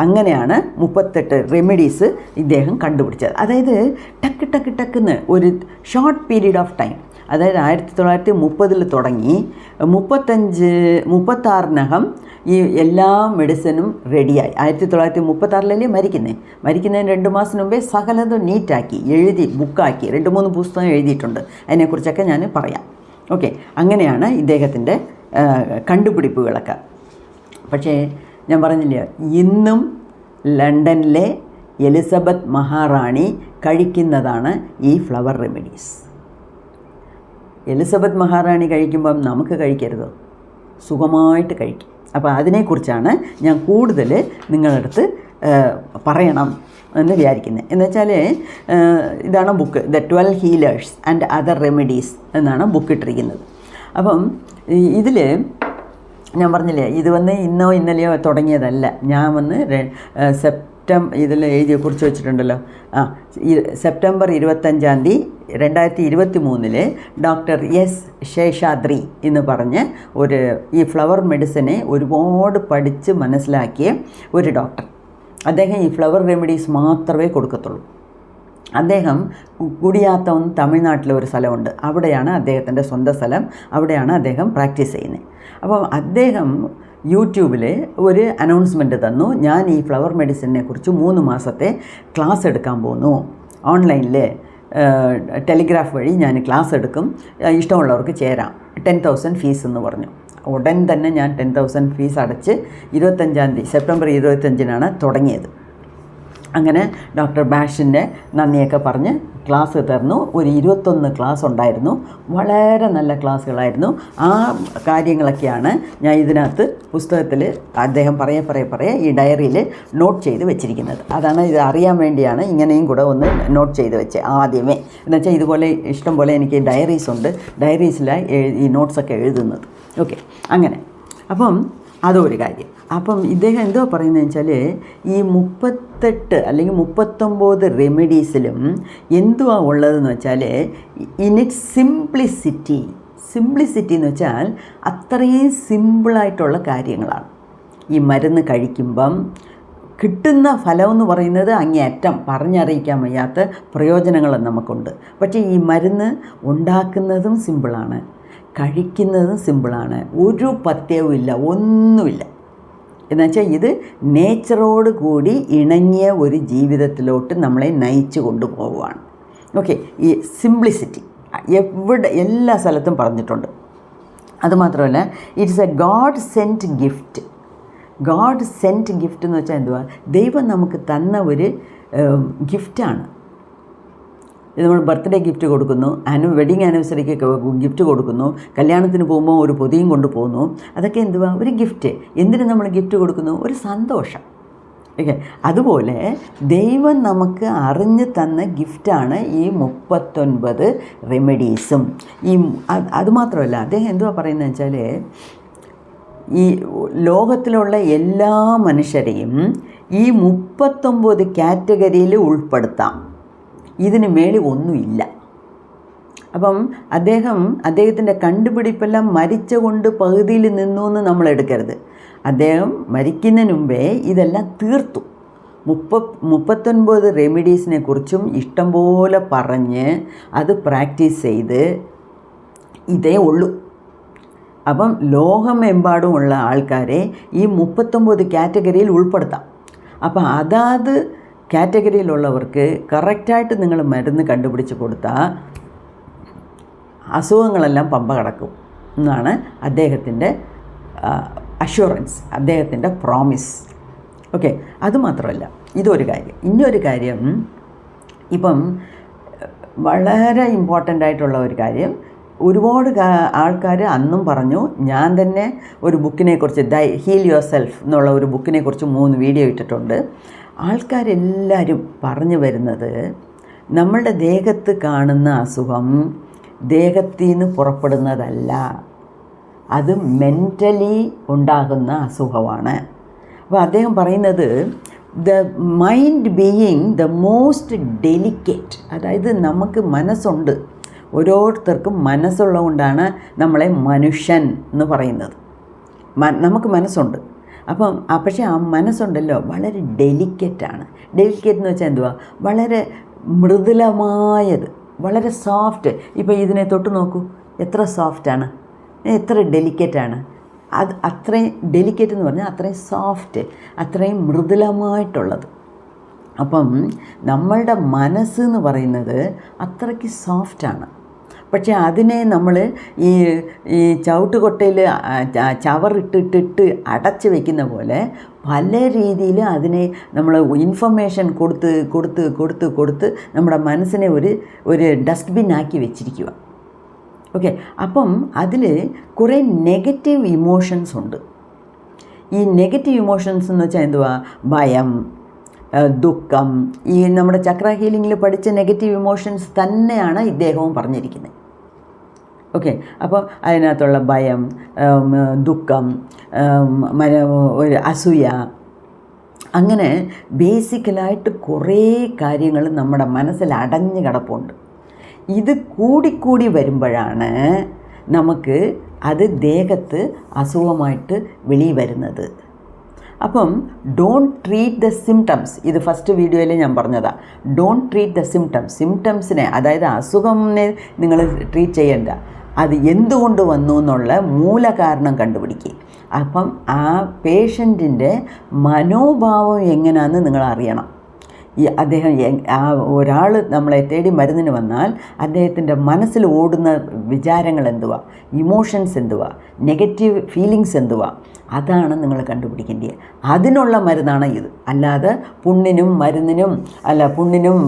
അങ്ങനെയാണ് 38 റെമഡീസ് ഇദ്ദേഹം കണ്ടുപിടിച്ചത്. അതായത് ടക്ക് ഒരു ഷോർട്ട് പീരീഡ് ഓഫ് ടൈം, അതായത് 1930 തുടങ്ങി 36-നകം ഈ എല്ലാ മെഡിസിനും റെഡിയായി. 1936 മരിക്കുന്നതിന് 2 മാസം മുമ്പേ സകലതും നീറ്റാക്കി എഴുതി ബുക്കാക്കി 2-3 പുസ്തകം എഴുതിയിട്ടുണ്ട്. അതിനെക്കുറിച്ചൊക്കെ ഞാൻ പറയാം. ഓക്കെ, അങ്ങനെയാണ് ഇദ്ദേഹത്തിൻ്റെ കണ്ടുപിടിപ്പുകളൊക്കെ. പക്ഷേ ഞാൻ പറഞ്ഞില്ലേ, ഇന്നും ലണ്ടനിലെ എലിസബത്ത് മഹാറാണി കഴിക്കുന്നതാണ് ഈ ഫ്ലവർ റെമഡീസ്. എലിസബത്ത് മഹാറാണി കഴിക്കുമ്പം നമുക്ക് കഴിക്കരുതോ? സുഖമായിട്ട് കഴിക്കും. അപ്പോൾ അതിനെക്കുറിച്ചാണ് ഞാൻ കൂടുതൽ നിങ്ങളുടെ അടുത്ത് പറയണം എന്ന് വിചാരിക്കുന്നത്. എന്നുവെച്ചാൽ ഇതാണ് book, the 12 healers and other remedies എന്നാണ് ബുക്ക് ഇട്ടിരിക്കുന്നത്. അപ്പം ഇതിൽ ഞാൻ പറഞ്ഞില്ലേ, ഇത് ഇന്നോ ഇന്നലെയോ തുടങ്ങിയതല്ല. ഞാൻ ഇതിൽ കുറിച്ച് വെച്ചിട്ടുണ്ടല്ലോ. September 25 2023 doctor S. ശേഷാദ്രി എന്ന് പറഞ്ഞ് ഈ ഫ്ലവർ മെഡിസിനെ ഒരുപാട് പഠിച്ച് മനസ്സിലാക്കിയ ഒരു ഡോക്ടർ. അദ്ദേഹം ഈ ഫ്ലവർ റെമഡീസ് മാത്രമേ കൊടുക്കത്തുള്ളൂ. അദ്ദേഹം കുടിയാത്തം തമിഴ്നാട്ടിലെ ഒരു സ്ഥലമുണ്ട്, അവിടെയാണ് അദ്ദേഹത്തിൻ്റെ സ്വന്തം സ്ഥലം, അവിടെയാണ് അദ്ദേഹം പ്രാക്ടീസ് ചെയ്യുന്നത്. അപ്പം അദ്ദേഹം യൂട്യൂബിൽ ഒരു അനൗൺസ്മെൻറ്റ് തന്നു, ഞാൻ ഈ ഫ്ലവർ മെഡിസിനെ കുറിച്ച് 3 മാസത്തെ ക്ലാസ് എടുക്കാൻ പോകുന്നു. ഓൺലൈനിൽ ടെലിഗ്രാഫ് വഴി ഞാൻ ക്ലാസ് എടുക്കും, ഇഷ്ടമുള്ളവർക്ക് ചേരാം, 10,000 ഫീസ് എന്ന് പറഞ്ഞു. ഉടൻ തന്നെ ഞാൻ 10,000 ഫീസ് അടച്ച് സെപ്റ്റംബർ 25 തുടങ്ങിയത്. അങ്ങനെ ഡോക്ടർ ബാഷിൻ്റെ നന്ദിയൊക്കെ പറഞ്ഞ് ക്ലാസ് തന്നു. ഒരു 21 ക്ലാസ് ഉണ്ടായിരുന്നു. വളരെ നല്ല ക്ലാസ്സുകളായിരുന്നു. ആ കാര്യങ്ങളൊക്കെയാണ് ഞാൻ ഇതിനകത്ത് പുസ്തകത്തിൽ അദ്ദേഹം പറയെ ഈ ഡയറിയിൽ നോട്ട് ചെയ്ത് വെച്ചിരിക്കുന്നത്. അതാണ് ഇത് അറിയാൻ വേണ്ടിയാണ് ഇങ്ങനെയും കൂടെ ഒന്ന് നോട്ട് ചെയ്ത് വെച്ചത് ആദ്യമേ. എന്നുവെച്ചാൽ ഇതുപോലെ ഇഷ്ടം പോലെ എനിക്ക് ഡയറീസ് ഉണ്ട്, ഡയറീസിലാണ് ഈ നോട്ട്സൊക്കെ എഴുതുന്നത്. ഓക്കെ, അങ്ങനെ അപ്പം അതൊരു കാര്യം. അപ്പം ഇദ്ദേഹം എന്തോ പറയുന്നതെന്ന് വെച്ചാൽ ഈ 38 അല്ലെങ്കിൽ 39 റെമഡീസിലും എന്തുവാ ഉള്ളതെന്ന് വെച്ചാൽ ഇൻ ഇറ്റ് സിംപ്ലിസിറ്റി എന്ന് വെച്ചാൽ അത്രയും സിമ്പിളായിട്ടുള്ള കാര്യങ്ങളാണ്. ഈ മരുന്ന് കഴിക്കുമ്പം കിട്ടുന്ന ഫലമെന്ന് പറയുന്നത് അങ്ങേയറ്റം പറഞ്ഞറിയിക്കാൻ വയ്യാത്ത പ്രയോജനങ്ങൾ നമുക്കുണ്ട്. പക്ഷേ ഈ മരുന്ന് ഉണ്ടാക്കുന്നതും സിമ്പിളാണ്, കഴിക്കുന്നതും സിമ്പിളാണ്, ഒരു പഥ്യവുമില്ല, ഒന്നുമില്ല. എന്നുവെച്ചാൽ ഇത് നേച്ചറോട് കൂടി ഇണങ്ങിയ ഒരു ജീവിതത്തിലോട്ട് നമ്മളെ നയിച്ചു കൊണ്ടുപോവുകയാണ്. ഓക്കെ, ഈ സിംപ്ലിസിറ്റി എല്ലാ സ്ഥലത്തും പറഞ്ഞിട്ടുണ്ട്. അതുമാത്രമല്ല, it's a God sent gift. God sent gift എന്ന് വെച്ചാൽ എന്തുവാ? ദൈവം നമുക്ക് തന്ന ഒരു ഗിഫ്റ്റാണ്. നമ്മൾ ബർത്ത്ഡേ ഗിഫ്റ്റ് കൊടുക്കുന്നു, വെഡിങ് ആനിവേഴ്സറിക്ക് ഗിഫ്റ്റ് കൊടുക്കുന്നു, കല്യാണത്തിന് പോകുമ്പോൾ ഒരു പൊതിയും കൊണ്ടുപോകുന്നു. അതൊക്കെ എന്തുവാ? ഒരു ഗിഫ്റ്റ്. എന്തിനു നമ്മൾ ഗിഫ്റ്റ് കൊടുക്കുന്നു? ഒരു സന്തോഷം. ഓക്കെ. അതുപോലെ ദൈവം നമുക്ക് അറിഞ്ഞു തന്ന ഗിഫ്റ്റാണ് ഈ 39 റെമഡീസും. അതുമാത്രമല്ല, അദ്ദേഹം എന്തുവാ പറയുന്നത് വെച്ചാൽ, ഈ ലോകത്തിലുള്ള എല്ലാ മനുഷ്യരെയും ഈ 39 കാറ്റഗറിയിൽ ഉൾപ്പെടുത്താം. ഇതിന് മേളിൽ ഒന്നുമില്ല. അപ്പം അദ്ദേഹത്തിൻ്റെ കണ്ടുപിടിപ്പെല്ലാം മരിച്ചുകൊണ്ട് പകുതിയിൽ നിന്നു എന്ന് നമ്മൾ എടുക്കരുത്. അദ്ദേഹം മരിക്കുന്നതിന് മുമ്പേ ഇതെല്ലാം തീർത്തു. 39 റെമഡീസിനെ കുറിച്ചും ഇഷ്ടംപോലെ പറഞ്ഞ് അത് പ്രാക്ടീസ് ചെയ്ത് ഇതേ ഉള്ളൂ. അപ്പം ലോകമെമ്പാടുമുള്ള ആൾക്കാരെ ഈ 39 കാറ്റഗറിയിൽ ഉൾപ്പെടുത്താം. അപ്പം അതാത് കാറ്റഗറിയിലുള്ളവർക്ക് കറക്റ്റായിട്ട് നിങ്ങൾ മരുന്ന് കണ്ടുപിടിച്ച് കൊടുത്താൽ അസുഖങ്ങളെല്ലാം പമ്പ കടക്കും എന്നാണ് അദ്ദേഹത്തിൻ്റെ അഷ്വറൻസ്, അദ്ദേഹത്തിൻ്റെ പ്രോമിസ്. ഓക്കെ. അതുമാത്രമല്ല, ഇതൊരു കാര്യം. ഇനിയൊരു കാര്യം, ഇപ്പം വളരെ ഇമ്പോർട്ടൻ്റ് ആയിട്ടുള്ള ഒരു കാര്യം, ഒരുപാട് ആൾക്കാർ അന്നും പറഞ്ഞു, ഞാൻ തന്നെ ഒരു ബുക്കിനെക്കുറിച്ച് ഹീൽ യുവർ സെൽഫ് എന്നുള്ള ഒരു ബുക്കിനെക്കുറിച്ച് 3 വീഡിയോ ഇട്ടിട്ടുണ്ട്. ആൾക്കാരെല്ലാവരും പറഞ്ഞു വരുന്നത്, നമ്മളുടെ ദേഹത്ത് കാണുന്ന അസുഖം ദേഹത്തിൽ നിന്ന് പുറപ്പെടുന്നതല്ല, അത് മെൻ്റലി ഉണ്ടാകുന്ന അസുഖമാണ്. അപ്പോൾ അദ്ദേഹം പറയുന്നത്, the mind being the most delicate, അതായത് നമുക്ക് മനസ്സുണ്ട്, ഓരോരുത്തർക്കും മനസ്സുള്ളതുകൊണ്ടാണ് നമ്മളെ മനുഷ്യൻ എന്ന് പറയുന്നത്. നമുക്ക് മനസ്സുണ്ട്. പക്ഷേ ആ മനസ്സുണ്ടല്ലോ വളരെ ഡെലിക്കേറ്റാണ്. ഡെലിക്കേറ്റ് എന്ന് വെച്ചാൽ എന്തുവാ? വളരെ മൃദുലമായത്, വളരെ സോഫ്റ്റ്. ഇപ്പോൾ ഇതിനെ തൊട്ട് നോക്കൂ, എത്ര സോഫ്റ്റാണ്, എത്ര ഡെലിക്കേറ്റാണ്. അത്രയും ഡെലിക്കേറ്റ് എന്ന് പറഞ്ഞാൽ അത്രയും സോഫ്റ്റ്, അത്രയും മൃദുലമായിട്ടുള്ളത്. അപ്പം നമ്മളുടെ മനസ്സ് എന്ന് പറയുന്നത് അത്രയ്ക്ക് സോഫ്റ്റാണ്. പക്ഷേ അതിനെ നമ്മൾ ഈ ചവിട്ടുകൊട്ടയിൽ ചവറിട്ടിട്ടിട്ട് അടച്ച് വയ്ക്കുന്ന പോലെ പല രീതിയിൽ അതിനെ നമ്മൾ ഇൻഫർമേഷൻ കൊടുത്ത് നമ്മുടെ മനസ്സിനെ ഒരു ഡസ്റ്റ്ബിൻ ആക്കി വെച്ചിരിക്കുക. ഓക്കെ. അപ്പം അതിൽ കുറേ നെഗറ്റീവ് ഇമോഷൻസ് ഉണ്ട്. ഈ നെഗറ്റീവ് ഇമോഷൻസ് എന്ന് വെച്ചാൽ എന്തുവാ? ഭയം, ദുഃഖം. ഈ നമ്മുടെ ചക്ര ഹീലിങ്ങിൽ പഠിച്ച നെഗറ്റീവ് ഇമോഷൻസ് തന്നെയാണ് ഇദ്ദേഹവും പറഞ്ഞിരിക്കുന്നത്. ഓക്കെ. അപ്പോൾ അതിനകത്തുള്ള ഭയം, ദുഃഖം, ഒരു അസൂയ, അങ്ങനെ ബേസിക്കലായിട്ട് കുറേ കാര്യങ്ങൾ നമ്മുടെ മനസ്സിൽ അടഞ്ഞു കിടപ്പുണ്ട്. ഇത് കൂടിക്കൂടി വരുമ്പോഴാണ് നമുക്ക് അത് ദേഹത്ത് അസുഖമായിട്ട് വെളിയിൽ വരുന്നത്. അപ്പം ഡോണ്ട് ട്രീറ്റ് ദ സിംറ്റംസ്. ഇത് ഫസ്റ്റ് വീഡിയോയിൽ ഞാൻ പറഞ്ഞതാണ്. ഡോണ്ട് ട്രീറ്റ് ദ സിംറ്റംസിനെ, അതായത് അസുഖത്തിനെ നിങ്ങൾ ട്രീറ്റ് ചെയ്യേണ്ട, അത് എന്തുകൊണ്ട് വന്നു എന്നുള്ള മൂലകാരണം കണ്ടുപിടിക്കുക. അപ്പം ആ പേഷ്യൻറ്റിൻ്റെ മനോഭാവം എങ്ങനെയാണെന്ന് നിങ്ങൾ അറിയണം. ഒരാൾ നമ്മളെ തേടി മരുന്നിന് വന്നാൽ അദ്ദേഹത്തിൻ്റെ മനസ്സിൽ ഓടുന്ന വിചാരങ്ങൾ എന്തുവാ, ഇമോഷൻസ് എന്തുവാ, നെഗറ്റീവ് ഫീലിങ്സ് എന്തുവാ, അതാണ് നിങ്ങൾ കണ്ടുപിടിക്കേണ്ടത്. അതിനുള്ള മരുന്നാണ് ഇത്. അല്ലാതെ പുണ്ണിനും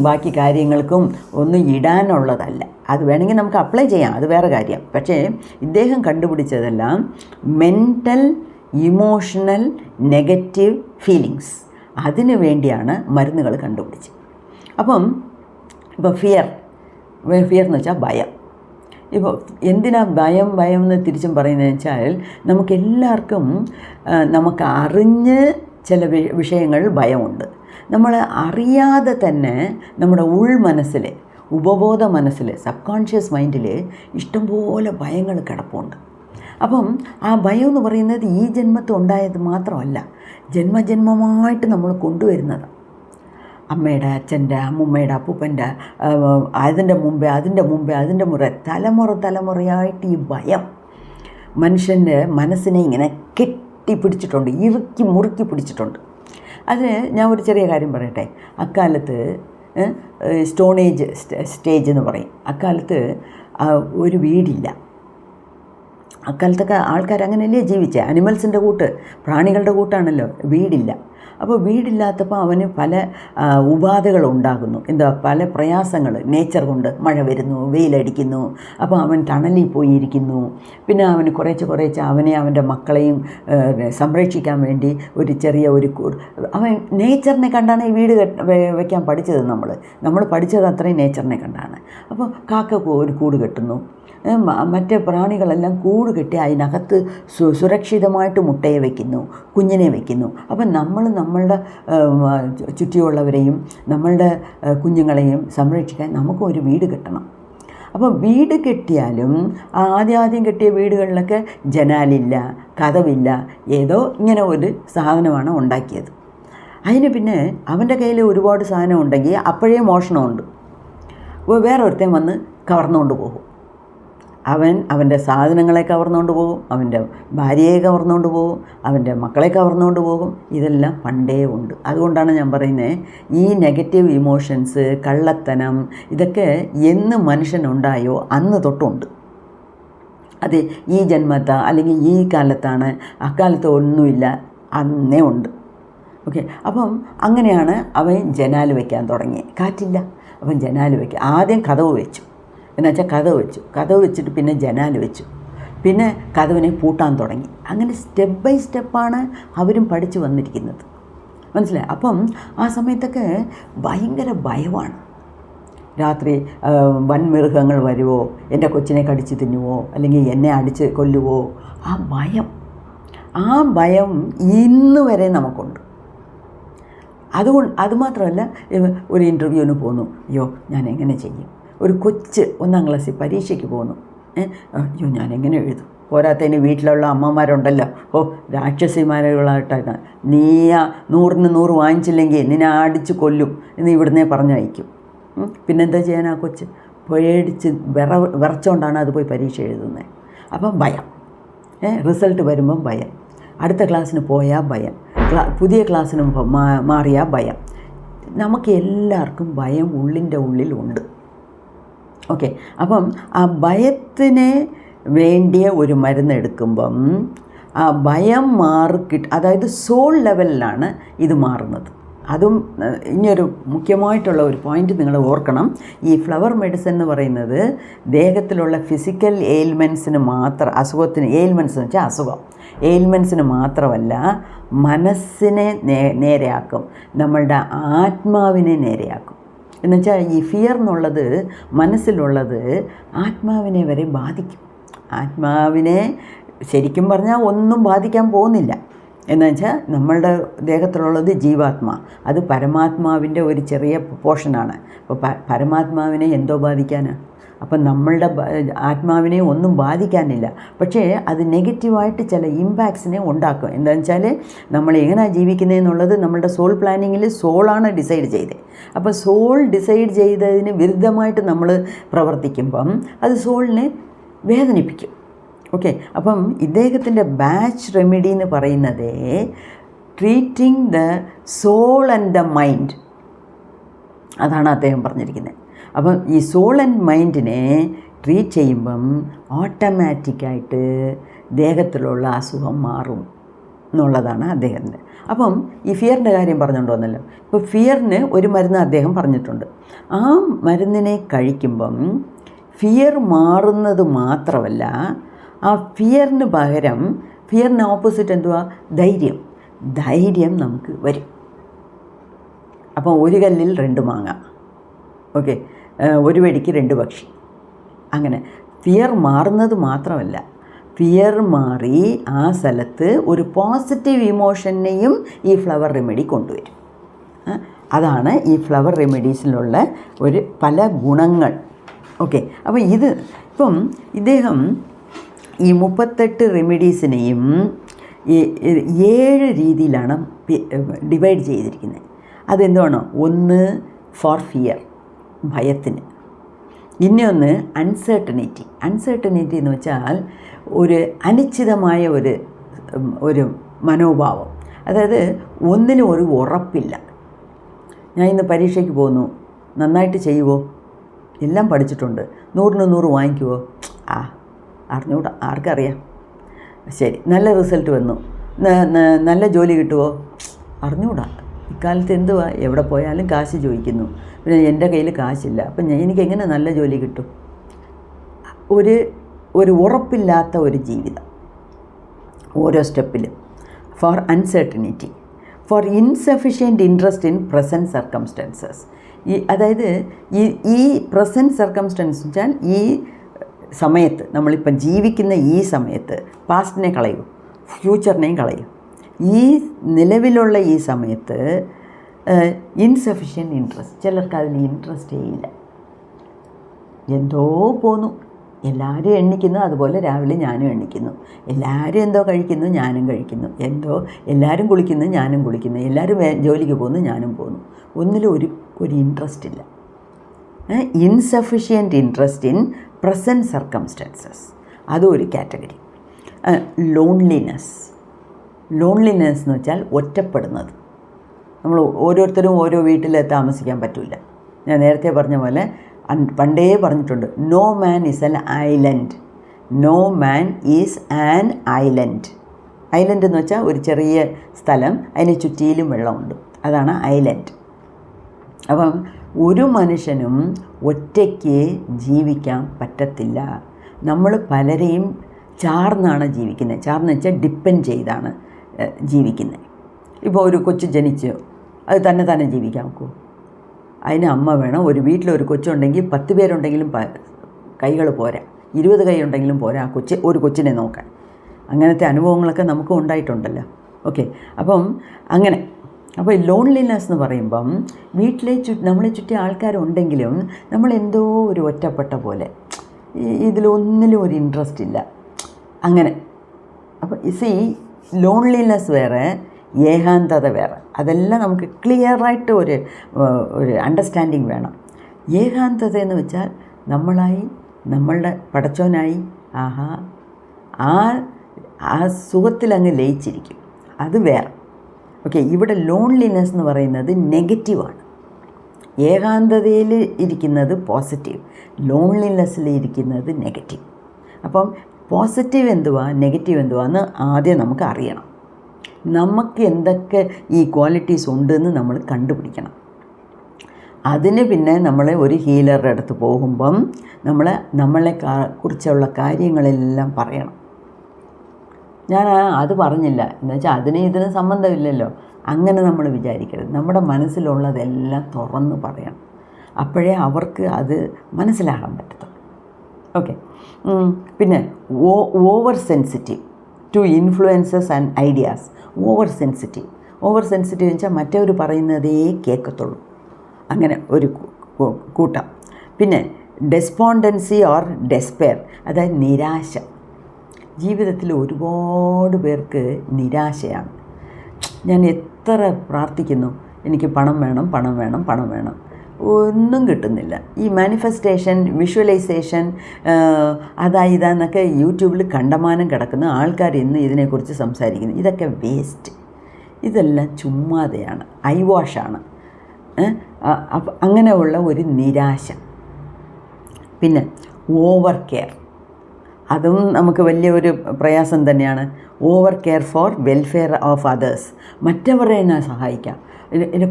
ബാക്കി കാര്യങ്ങൾക്കും ഒന്നും ഇടാനുള്ളതല്ല. അത് വേണമെങ്കിൽ നമുക്ക് അപ്ലൈ ചെയ്യാം, അത് വേറെ കാര്യം. പക്ഷേ ഇദ്ദേഹം കണ്ടുപിടിച്ചതെല്ലാം മെൻ്റൽ, ഇമോഷണൽ, നെഗറ്റീവ് ഫീലിങ്സ്, അതിനു വേണ്ടിയാണ് മരുന്നുകൾ കണ്ടുപിടിച്ചത്. ഇപ്പോൾ ഫിയർ എന്ന് വെച്ചാൽ ഭയം. ഇപ്പോൾ എന്തിനാ ഭയം എന്ന് തിരിച്ചും പറയുന്നതെന്ന് വെച്ചാൽ, നമുക്കെല്ലാവർക്കും നമുക്ക് അറിഞ്ഞ് ചില വിഷയങ്ങൾ ഭയമുണ്ട്. നമ്മൾ അറിയാതെ തന്നെ നമ്മുടെ ഉൾമനസ്സിൽ, ഉപബോധ മനസ്സിൽ, സബ് കോൺഷ്യസ് മൈൻഡിൽ ഇഷ്ടംപോലെ ഭയങ്ങൾ കിടപ്പുണ്ട്. അപ്പം ആ ഭയം എന്ന് പറയുന്നത് ഈ ജന്മത്തിൽ ഉണ്ടായത് മാത്രമല്ല, ജന്മജന്മമായിട്ട് നമ്മൾ കൊണ്ടുവരുന്നതാണ്. അമ്മയുടെ, അച്ഛൻ്റെ, അമ്മുമ്മയുടെ, അപ്പൂപ്പൻ്റെ, അതിൻ്റെ മുമ്പേ തലമുറയായിട്ട് ഈ ഭയം മനുഷ്യൻ്റെ മനസ്സിനെ ഇങ്ങനെ കെട്ടിപ്പിടിച്ചിട്ടുണ്ട്, മുറുക്കി പിടിച്ചിട്ടുണ്ട്. അതിന് ഞാൻ ഒരു ചെറിയ കാര്യം പറയട്ടെ. അക്കാലത്ത് സ്റ്റോൺ ഏജ് സ്റ്റേജ് എന്ന് പറയും. അക്കാലത്ത് ഒരു വീടില്ല. അക്കാലത്തൊക്കെ ആൾക്കാർ അങ്ങനെയല്ലേ ജീവിച്ചത്? പ്രാണികളുടെ കൂട്ടാണല്ലോ, വീടില്ല. അപ്പോൾ വീടില്ലാത്തപ്പോൾ അവന് പല ഉപാധികളുണ്ടാകുന്നു. പല പ്രയാസങ്ങൾ നേച്ചർ കൊണ്ട്. മഴ വരുന്നു, വെയിലടിക്കുന്നു, അപ്പോൾ അവൻ ടണലിൽ പോയിരിക്കുന്നു. പിന്നെ അവന് കുറേശ്ശെ അവനെ അവൻ്റെ മക്കളെയും സംരക്ഷിക്കാൻ വേണ്ടി ഒരു ചെറിയ ഒരു അവൻ നേച്ചറിനെ കണ്ടാണ് ഈ വീട് വയ്ക്കാൻ പഠിച്ചത്. നമ്മൾ പഠിച്ചത് അത്രയും നേച്ചറിനെ കണ്ടാണ്. അപ്പോൾ കാക്ക ഒരു കൂട് കെട്ടുന്നു, മറ്റേ പ്രാണികളെല്ലാം കൂട് കെട്ടി അതിനകത്ത് സുരക്ഷിതമായിട്ട് മുട്ടയെ വയ്ക്കുന്നു, കുഞ്ഞിനെ വയ്ക്കുന്നു. അപ്പം നമ്മളുടെ ചുറ്റിയുള്ളവരെയും നമ്മളുടെ കുഞ്ഞുങ്ങളെയും സംരക്ഷിക്കാൻ നമുക്കും ഒരു വീട് കെട്ടണം. അപ്പോൾ വീട് കെട്ടിയാലും ആദ്യം കെട്ടിയ വീടുകളിലൊക്കെ ജനാലില്ല, കതവില്ല, ഏതോ ഇങ്ങനെ ഒരു സാധനമാണ് ഉണ്ടാക്കിയത്. അതിന് പിന്നെ അവൻ്റെ കയ്യിൽ ഒരുപാട് സാധനം ഉണ്ടെങ്കിൽ അപ്പോഴേ മോഷണമുണ്ട്. വേറെ ഒരുത്തൻ വന്ന് കവർന്നുകൊണ്ട് പോകും. അവൻ്റെ സാധനങ്ങളെ കവർന്നുകൊണ്ട് പോകും, അവൻ്റെ ഭാര്യയെ കവർന്നുകൊണ്ട് പോകും, അവൻ്റെ മക്കളെ കവർന്നുകൊണ്ട് പോകും. ഇതെല്ലാം പണ്ടേ ഉണ്ട്. അതുകൊണ്ടാണ് ഞാൻ പറയുന്നത്, ഈ നെഗറ്റീവ് ഇമോഷൻസ്, കള്ളത്തനം, ഇതൊക്കെ എന്ന് മനുഷ്യനുണ്ടായോ അന്ന് തൊട്ടുണ്ട്. അത് ഈ ജന്മത്താ അല്ലെങ്കിൽ ഈ കാലത്താണ്, അക്കാലത്ത് ഒന്നുമില്ല, അന്നേ ഉണ്ട്. ഓക്കെ. അപ്പം അങ്ങനെയാണ് അവൻ ജനാല് വയ്ക്കാൻ തുടങ്ങി. കാറ്റില്ല, അവൻ ജനാല് വയ്ക്കുക. ആദ്യം കതവ് വെച്ചു, എന്നുവെച്ചാൽ കതവ് വെച്ചിട്ട് പിന്നെ ജനാല് വെച്ചു, പിന്നെ കതവിനെ പൂട്ടാൻ തുടങ്ങി. അങ്ങനെ സ്റ്റെപ്പ് ബൈ സ്റ്റെപ്പാണ് അവരും പഠിച്ചു വന്നിരിക്കുന്നത്. മനസ്സിലായി? അപ്പം ആ സമയത്തൊക്കെ ഭയങ്കര ഭയമാണ്. രാത്രി വൻമൃഗങ്ങൾ വരുമോ, എൻ്റെ കൊച്ചിനെ കടിച്ച് തിന്നുവോ, അല്ലെങ്കിൽ എന്നെ അടിച്ച് കൊല്ലുവോ, ആ ഭയം ഇന്ന് വരെ നമുക്കുണ്ട്. അതുമാത്രമല്ല, ഒരു ഇൻ്റർവ്യൂവിന് പോന്നു, അയ്യോ ഞാൻ എങ്ങനെ ചെയ്യും? ഒരു കൊച്ച് 1ാം ക്ലാസ്സിൽ പരീക്ഷയ്ക്ക് പോകുന്നു, അയ്യോ ഞാൻ എങ്ങനെ എഴുതും? പോരാത്തതിന് വീട്ടിലുള്ള അമ്മമാരുണ്ടല്ലോ, രാക്ഷസിമാരുകളായിട്ടാണ്, നീ 100ന് 100 വാങ്ങിച്ചില്ലെങ്കിൽ നിന്നെ അടിച്ച് കൊല്ലും എന്ന് ഇവിടുന്നേ പറഞ്ഞയക്കും. പിന്നെന്താ ചെയ്യാൻ? ആ കൊച്ച് പേടിച്ച് വിറച്ചുകൊണ്ടാണ് അത് പോയി പരീക്ഷ എഴുതുന്നത്. അപ്പം ഭയം, റിസൾട്ട് വരുമ്പം ഭയം, അടുത്ത ക്ലാസ്സിന് പോയാൽ ഭയം, പുതിയ ക്ലാസ്സിന് മാറിയാൽ ഭയം. നമുക്ക് എല്ലാവർക്കും ഭയം ഉള്ളിൻ്റെ ഉള്ളിലുണ്ട്. ഓക്കെ. അപ്പം ആ ഭയത്തിന് വേണ്ടിയ ഒരു മരുന്ന് എടുക്കുമ്പം ആ ഭയം അതായത് സോൾ ലെവലിലാണ് ഇത് മാറുന്നത്. അതും ഇനിയൊരു മുഖ്യമായിട്ടുള്ള ഒരു പോയിൻ്റ് നിങ്ങൾ ഓർക്കണം. ഈ ഫ്ലവർ മെഡിസിൻ എന്ന് പറയുന്നത് ദേഹത്തിലുള്ള ഫിസിക്കൽ എയിൽമെൻറ്റ്സിന് മാത്രം, എയിൽമെൻറ്റ്സ് എന്ന് വെച്ചാൽ അസുഖം, എയിൽമെൻറ്റ്സിന് മാത്രമല്ല, മനസ്സിനെ നേരെയാക്കും, നമ്മളുടെ ആത്മാവിനെ നേരെയാക്കും. എന്നുവെച്ചാൽ ഈ ഫിയർ എന്നുള്ളത്, മനസ്സിലുള്ളത് ആത്മാവിനെ വരെ ബാധിക്കും. ആത്മാവിനെ ശരിക്കും പറഞ്ഞാൽ ഒന്നും ബാധിക്കാൻ പോകുന്നില്ല. എന്നുവെച്ചാൽ നമ്മളുടെ ദേഹത്തിലുള്ളത് ജീവാത്മാ, അത് പരമാത്മാവിൻ്റെ ഒരു ചെറിയ പോർഷനാണ്. അപ്പോൾ പരമാത്മാവിനെ എന്തോ ബാധിക്കാനാണ്? അപ്പം നമ്മളുടെ ആത്മാവിനെ ഒന്നും ബാധിക്കാനില്ല. പക്ഷേ അത് നെഗറ്റീവായിട്ട് ചില ഇമ്പാക്ട്സിനെ ഉണ്ടാക്കും. എന്താണെന്ന് വെച്ചാൽ നമ്മൾ എങ്ങനെയാണ് ജീവിക്കുന്നതെന്നുള്ളത് നമ്മളുടെ സോൾ പ്ലാനിങ്ങിൽ സോളാണ് ഡിസൈഡ് ചെയ്തത്. അപ്പോൾ സോൾ ഡിസൈഡ് ചെയ്തതിന് വിരുദ്ധമായിട്ട് നമ്മൾ പ്രവർത്തിക്കുമ്പം അത് സോളിനെ വേദനിപ്പിക്കും. ഓക്കെ. അപ്പം ഇദ്ദേഹത്തിൻ്റെ ബാച്ച് റെമഡി എന്ന് പറയുന്നത് treating the soul and the mind, അതാണ് അദ്ദേഹം പറഞ്ഞിരിക്കുന്നത്. അപ്പം ഈ സോൾ ആൻഡ് മൈൻഡിനെ ട്രീറ്റ് ചെയ്യുമ്പം ഓട്ടോമാറ്റിക്കായിട്ട് ദേഹത്തിലുള്ള അസുഖം മാറും എന്നുള്ളതാണ് അദ്ദേഹത്തിൻ്റെ. അപ്പം ഈ ഫിയറിൻ്റെ കാര്യം പറഞ്ഞുകൊണ്ട് വന്നല്ലോ. ഇപ്പോൾ ഫിയറിന് ഒരു മരുന്ന് അദ്ദേഹം പറഞ്ഞിട്ടുണ്ട്. ആ മരുന്നിനെ കഴിക്കുമ്പം ഫിയർ മാറുന്നത് മാത്രമല്ല, ആ ഫിയറിന് പകരം, ഫിയറിന് ഓപ്പോസിറ്റ് എന്തുവാ? ധൈര്യം നമുക്ക് വരും. അപ്പം ഒരു കല്ലിൽ 2 മാങ്ങ. ഓക്കെ. ഒരു വെടിക്ക് 2 പക്ഷി. അങ്ങനെ ഫിയർ മാറുന്നത് മാത്രമല്ല, ഫിയർ മാറി ആ സ്ഥലത്ത് ഒരു പോസിറ്റീവ് ഇമോഷനെയും ഈ ഫ്ലവർ റെമഡി കൊണ്ടുവരും. അതാണ് ഈ ഫ്ലവർ റെമഡീസിലുള്ള പല ഗുണങ്ങൾ. ഓക്കെ. അപ്പോൾ ഇപ്പം ഇദ്ദേഹം ഈ 38 റെമഡീസിനെയും 7 രീതിയിലാണ് ഡിവൈഡ് ചെയ്തിരിക്കുന്നത്. അതെന്താണ്? 1 ഫോർ ഫിയർ, ഭയത്തിന്. ഇനിയൊന്ന് അൺസർട്ടനിറ്റി. അൺസർട്ടനിറ്റി എന്ന് വെച്ചാൽ ഒരു അനിശ്ചിതമായ ഒരു മനോഭാവം. അതായത് ഒന്നിനും ഒരു ഉറപ്പില്ല. ഞാൻ ഇന്ന് പരീക്ഷയ്ക്ക് പോകുന്നു, നന്നായിട്ട് ചെയ്യുമോ? എല്ലാം പഠിച്ചിട്ടുണ്ട്, 100ന് 100 വാങ്ങിക്കുമോ? അറിഞ്ഞൂടാ, ആർക്കറിയാം. ശരി, നല്ല റിസൾട്ട് വന്നു, നല്ല ജോലി കിട്ടുമോ? അറിഞ്ഞുകൂടാ. ഇക്കാലത്ത് എന്തുവാ, എവിടെ പോയാലും കാശ് ചോദിക്കുന്നു. പിന്നെ എൻ്റെ കയ്യിൽ കാശില്ല, അപ്പം എനിക്കെങ്ങനെ നല്ല ജോലി കിട്ടും? ഒരു ഉറപ്പില്ലാത്ത ഒരു ജീവിതം ഓരോ സ്റ്റെപ്പിലും. For uncertainty, for insufficient interest in present circumstances. അതായത് ഈ പ്രസൻറ്റ് സർക്കംസ്റ്റൻസ് വെച്ചാൽ ഈ സമയത്ത്, നമ്മളിപ്പം ജീവിക്കുന്ന ഈ സമയത്ത് പാസ്റ്റിനെ കളയൂ, ഫ്യൂച്ചറിനെയും കളയൂ. ഈ നിലവിലുള്ള ഈ സമയത്ത് ഇൻസഫിഷ്യൻറ്റ് ഇൻട്രസ്റ്റ്, ചിലർക്ക് അതിൽ ഇൻട്രസ്റ്റേ ഇല്ല. എന്തോ പോന്നു, എല്ലാവരും എണ്ണിക്കുന്നു, അതുപോലെ രാവിലെ ഞാനും എണ്ണിക്കുന്നു. എല്ലാവരും എന്തോ കഴിക്കുന്നു, ഞാനും കഴിക്കുന്നു. എല്ലാവരും കുളിക്കുന്നു, ഞാനും കുളിക്കുന്നു. എല്ലാവരും ജോലിക്ക് പോകുന്നു, ഞാനും പോകുന്നു. ഒന്നിലും ഒരു ഇൻട്രസ്റ്റ് ഇല്ല. Insufficient interest in present circumstances, അതും ഒരു കാറ്റഗറി. ലോൺലിനെസ് എന്ന് വെച്ചാൽ ഒറ്റപ്പെടുന്നത്. നമ്മൾ ഓരോരുത്തരും ഓരോ വീട്ടിൽ താമസിക്കാൻ പറ്റില്ല. ഞാൻ നേരത്തെ പറഞ്ഞ പോലെ പണ്ടേ പറഞ്ഞിട്ടുണ്ട്, no man is an island. No man is an island. Island എന്ന് വെച്ചാൽ ഒരു ചെറിയ സ്ഥലം, അതിന് ചുറ്റിയിലും വെള്ളമുണ്ട്, അതാണ് ഐലൻഡ്. അപ്പം ഒരു മനുഷ്യനും ഒറ്റയ്ക്ക് ജീവിക്കാൻ പറ്റത്തില്ല. നമ്മൾ പലരെയും ചാർന്നാണ് ജീവിക്കുന്നത്. ചാർന്ന് വെച്ചാൽ ഡിപ്പെൻഡ് ചെയ്താണ് ജീവിക്കുന്നത്. ഇപ്പോൾ ഒരു കൊച്ചു ജനിച്ച് അത് തന്നെ ജീവിക്കാൻ നോക്കൂ. അതിന് അമ്മ വേണം. ഒരു വീട്ടിലൊരു കൊച്ചുണ്ടെങ്കിൽ 10 പേരുണ്ടെങ്കിലും കൈകൾ പോരാ, 20 കൈ ഉണ്ടെങ്കിലും പോരാ ഒരു കൊച്ചിനെ നോക്കാൻ. അങ്ങനത്തെ അനുഭവങ്ങളൊക്കെ നമുക്കും ഉണ്ടായിട്ടുണ്ടല്ലോ. ഓക്കെ, അപ്പം അങ്ങനെ. അപ്പോൾ ഈ ലോൺലിനെസ് എന്ന് പറയുമ്പം നമ്മളെ ചുറ്റി ആൾക്കാരുണ്ടെങ്കിലും നമ്മളെന്തോ ഒരു ഒറ്റപ്പെട്ട പോലെ, ഇതിലൊന്നിലും ഒരു ഇൻട്രസ്റ്റ് ഇല്ല അങ്ങനെ. അപ്പോൾ ലോൺലിനെസ് വേറെ, ഏകാന്തത വേറെ. അതെല്ലാം നമുക്ക് ക്ലിയറായിട്ട് ഒരു അണ്ടർസ്റ്റാൻഡിങ് വേണം. ഏകാന്തത എന്ന് വെച്ചാൽ നമ്മളുടെ പടച്ചോനായി ആ സുഖത്തിലങ്ങ് ലയിച്ചിരിക്കും, അത് വേറെ. ഓക്കെ, ഇവിടെ ലോൺലിനെസ് എന്ന് പറയുന്നത് നെഗറ്റീവാണ്. ഏകാന്തതയിൽ ഇരിക്കുന്നത് പോസിറ്റീവ്, ലോൺലിനെസ്സിൽ ഇരിക്കുന്നത് നെഗറ്റീവ്. അപ്പം പോസിറ്റീവ് എന്തുവാ, നെഗറ്റീവ് എന്തുവാന്ന് ആദ്യം നമുക്ക് അറിയണം. നമുക്ക് എന്തൊക്കെ ഈ ക്വാളിറ്റീസ് ഉണ്ടെന്ന് നമ്മൾ കണ്ടുപിടിക്കണം. അതിന് പിന്നെ നമ്മൾ ഒരു ഹീലറുടെ അടുത്ത് പോകുമ്പം നമ്മളെ കുറിച്ചുള്ള കാര്യങ്ങളെല്ലാം പറയണം. ഞാൻ അത് പറഞ്ഞില്ല എന്ന് വെച്ചാൽ ഇതിന് സംബന്ധമില്ലല്ലോ, അങ്ങനെ നമ്മൾ വിചാരിക്കരുത്. നമ്മുടെ മനസ്സിലുള്ളതെല്ലാം തുറന്ന് പറയണം. അപ്പോഴേ അവർക്ക് അത് മനസ്സിലാകാൻ പറ്റത്തുള്ളൂ. ഓക്കെ, പിന്നെ over sensitive to influences and ideas. Over sensitive എന്ന് വെച്ചാൽ മറ്റവർ പറയുന്നതേ കേൾക്കത്തുള്ളൂ, അങ്ങനെ ഒരു കൂട്ടം. പിന്നെ ഡെസ്പോണ്ടൻസി ഓർ ഡെസ്പെയർ, അതായത് നിരാശ. ജീവിതത്തിൽ ഒരുപാട് പേർക്ക് നിരാശയാണ്. ഞാൻ എത്ര പ്രാർത്ഥിക്കുന്നു, എനിക്ക് പണം വേണം, ഒന്നും കിട്ടുന്നില്ല. ഈ മാനിഫെസ്റ്റേഷൻ, വിഷ്വലൈസേഷൻ, ഇതാന്നൊക്കെ യൂട്യൂബിൽ കണ്ടമാനം കിടക്കുന്ന ആൾക്കാർ ഇന്ന് ഇതിനെക്കുറിച്ച് സംസാരിക്കുന്നു. ഇതൊക്കെ വേസ്റ്റ്, ഇതെല്ലാം ചുമ്മാതെയാണ്, ഐവാഷാണ്. അങ്ങനെയുള്ള ഒരു നിരാശ. പിന്നെ ഓവർ കെയർ, അതും നമുക്ക് വലിയൊരു പ്രയാസം തന്നെയാണ്. Over care for welfare of others. മറ്റവരെ എന്നെ സഹായിക്കാം. എൻ്റെ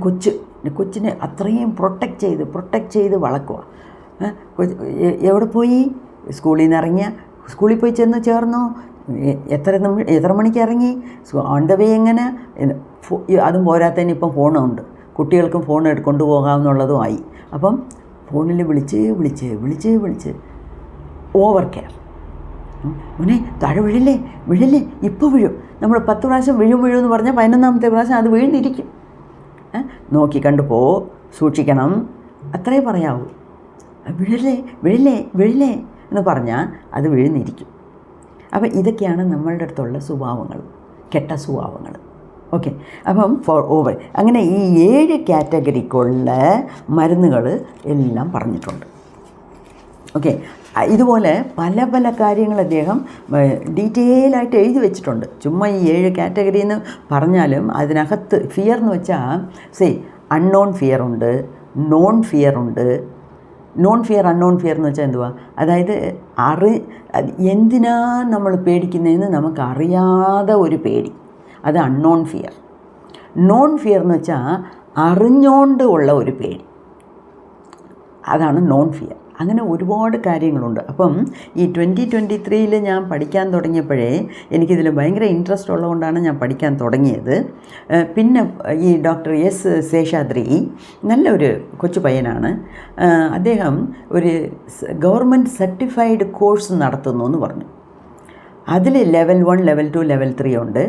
കൊച്ചിനെ അത്രയും പ്രൊട്ടക്റ്റ് ചെയ്ത് വളർക്കുക. എവിടെ പോയി, സ്കൂളിൽ നിന്ന് ഇറങ്ങിയ, സ്കൂളിൽ പോയി ചേർന്നു, എത്ര മണിക്ക് ഇറങ്ങി, ഓൺ ദ വേ എങ്ങനെ, അതും പോരാത്തതിന് ഇപ്പം ഫോണുണ്ട്, കുട്ടികൾക്കും ഫോൺ കൊണ്ടുപോകാമെന്നുള്ളതുമായി. അപ്പം ഫോണിൽ വിളിച്ച് ഓവർ കെയർ. മോനെ താഴെ വീഴില്ലേ, ഇപ്പോൾ വീഴും. നമ്മൾ 10 പ്രാവശ്യം വീഴുമെന്ന് പറഞ്ഞാൽ 11ാമത്തെ പ്രാവശ്യം അത് വീഴുന്നിരിക്കും. നോക്കി സൂക്ഷിക്കണം, അത്രേ പറയാവൂ. വീഴില്ലേ എന്ന് പറഞ്ഞാൽ അത് വീഴുന്നിരിക്കും. അപ്പം ഇതൊക്കെയാണ് നമ്മളുടെ അടുത്തുള്ള സ്വഭാവങ്ങൾ, കെട്ട സ്വഭാവങ്ങൾ. ഓക്കെ, അപ്പം ഫോർ ഓവർ, അങ്ങനെ ഈ 7 കാറ്റഗറിക്കുള്ള മരുന്നുകൾ എല്ലാം പറഞ്ഞിട്ടുണ്ട്. ഓക്കെ, ഇതുപോലെ പല കാര്യങ്ങൾ അദ്ദേഹം ഡീറ്റെയിലായിട്ട് എഴുതി വെച്ചിട്ടുണ്ട്. ചുമ്മാ ഈ 7 കാറ്റഗറി എന്ന് പറഞ്ഞാലും അതിനകത്ത് ഫിയർ എന്ന് വെച്ചാൽ അൺനോൺ ഫിയർ ഉണ്ട്, നോൺ ഫിയർ ഉണ്ട്. നോൺ ഫിയർ, അൺനോൺ ഫിയർ എന്ന് വെച്ചാൽ എന്തുവാ, അതായത് എന്തിനാ നമ്മൾ പേടിക്കുന്നതെന്ന് നമുക്കറിയാതെ ഒരു പേടി, അത് അൺനോൺ ഫിയർ. നോൺ ഫിയർ എന്ന് വെച്ചാൽ അറിഞ്ഞുകൊണ്ട് ഉള്ള ഒരു പേടി, അതാണ് നോൺ ഫിയർ. അങ്ങനെ ഒരുപാട് കാര്യങ്ങളുണ്ട്. അപ്പം ഈ 2023 ഞാൻ പഠിക്കാൻ തുടങ്ങിയപ്പോഴേ എനിക്കിതിൽ ഭയങ്കര ഇൻട്രസ്റ്റ് ഉള്ളതുകൊണ്ടാണ് ഞാൻ പഠിക്കാൻ തുടങ്ങിയത്. പിന്നെ ഈ ഡോക്ടർ എസ് ശേഷാദ്രി നല്ലൊരു കൊച്ചു പയ്യനാണ്. അദ്ദേഹം ഒരു ഗവൺമെൻറ് സർട്ടിഫൈഡ് കോഴ്സ് നടത്തുന്നു എന്ന് പറഞ്ഞു. അതിൽ ലെവൽ 1, ലെവൽ 2, ലെവൽ 3 ഉണ്ട്.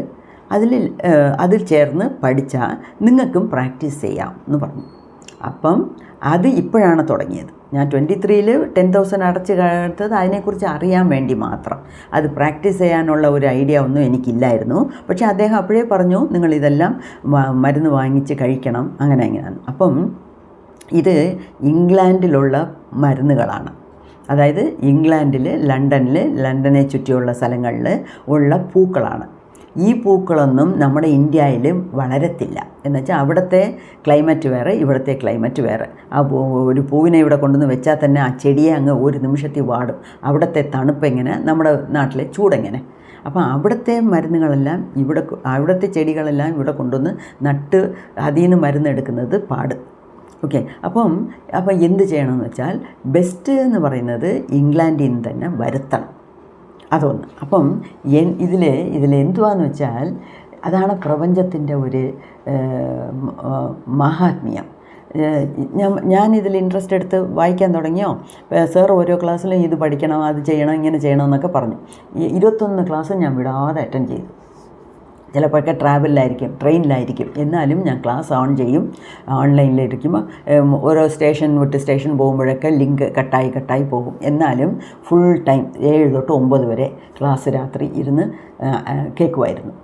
അതിൽ ചേർന്ന് പഠിച്ചാൽ നിങ്ങൾക്കും പ്രാക്ടീസ് ചെയ്യാം എന്ന് പറഞ്ഞു. അപ്പം അത് ഇപ്പോഴാണ് തുടങ്ങിയത്. ഞാൻ 23 10,000 അടച്ച് കഴിച്ചത് അതിനെക്കുറിച്ച് അറിയാൻ വേണ്ടി മാത്രം. അത് പ്രാക്ടീസ് ചെയ്യാനുള്ള ഒരു ഐഡിയ ഒന്നും എനിക്കില്ലായിരുന്നു. പക്ഷേ അദ്ദേഹം അപ്പോഴേ പറഞ്ഞു, നിങ്ങളിതെല്ലാം മരുന്ന് വാങ്ങിച്ച് കഴിക്കണം, അങ്ങനെ എങ്ങനെയാണ്. അപ്പം ഇത് ഇംഗ്ലണ്ടിലുള്ള മരുന്നുകളാണ്. അതായത് ഇംഗ്ലണ്ടിൽ, ലണ്ടനെ ചുറ്റിയുള്ള സ്ഥലങ്ങളിൽ ഉള്ള പൂക്കളാണ്. ഈ പൂക്കളൊന്നും നമ്മുടെ ഇന്ത്യയിൽ വളരത്തില്ല. എന്നുവെച്ചാൽ അവിടുത്തെ ക്ലൈമറ്റ് വേറെ, ഇവിടുത്തെ ക്ലൈമറ്റ് വേറെ. ഒരു പൂവിനെ ഇവിടെ കൊണ്ടുവന്ന് വെച്ചാൽ തന്നെ ആ ചെടിയെ അങ്ങ് ഒരു നിമിഷത്തിൽ വാടും. അവിടുത്തെ തണുപ്പ് എങ്ങനെ, നമ്മുടെ നാട്ടിലെ ചൂടെങ്ങനെ. അപ്പോൾ അവിടുത്തെ മരുന്നുകളെല്ലാം അവിടുത്തെ ചെടികളെല്ലാം ഇവിടെ കൊണ്ടുവന്ന് നട്ട് അതിൽ നിന്ന് മരുന്നെടുക്കുന്നത് പാട്. ഓക്കെ. അപ്പം എന്ത് ചെയ്യണമെന്ന് വെച്ചാൽ ബെസ്റ്റ് എന്ന് പറയുന്നത് ഇംഗ്ലണ്ടിൽ നിന്ന് തന്നെ വരുത്തണം. അതൊന്ന്. അപ്പം എന്തുവാന്ന് വെച്ചാൽ അതാണ് പ്രപഞ്ചത്തിൻ്റെ ഒരു മഹാത്മ്യം. ഞാനിതിൽ ഇൻട്രസ്റ്റ് എടുത്ത് വായിക്കാൻ തുടങ്ങിയോ, സാർ ഓരോ ക്ലാസ്സിലും ഇത് പഠിക്കണം, അത് ചെയ്യണം, ഇങ്ങനെ ചെയ്യണം എന്നൊക്കെ പറഞ്ഞു. 21 ക്ലാസ് ഞാൻ വിടാതെ അറ്റൻഡ് ചെയ്തു. ചിലപ്പോഴൊക്കെ ട്രെയിനിലായിരിക്കും, എന്നാലും ഞാൻ ക്ലാസ് ഓൺ ചെയ്യും. ഓൺലൈനിലിരിക്കുമ്പോൾ ഓരോ സ്റ്റേഷൻ വിട്ട് സ്റ്റേഷൻ പോകുമ്പോഴൊക്കെ ലിങ്ക് കട്ടായി പോകും. എന്നാലും ഫുൾ ടൈം 7 തൊട്ട് 9 വരെ ക്ലാസ് രാത്രി ഇരുന്ന് കേൾക്കുമായിരുന്നു.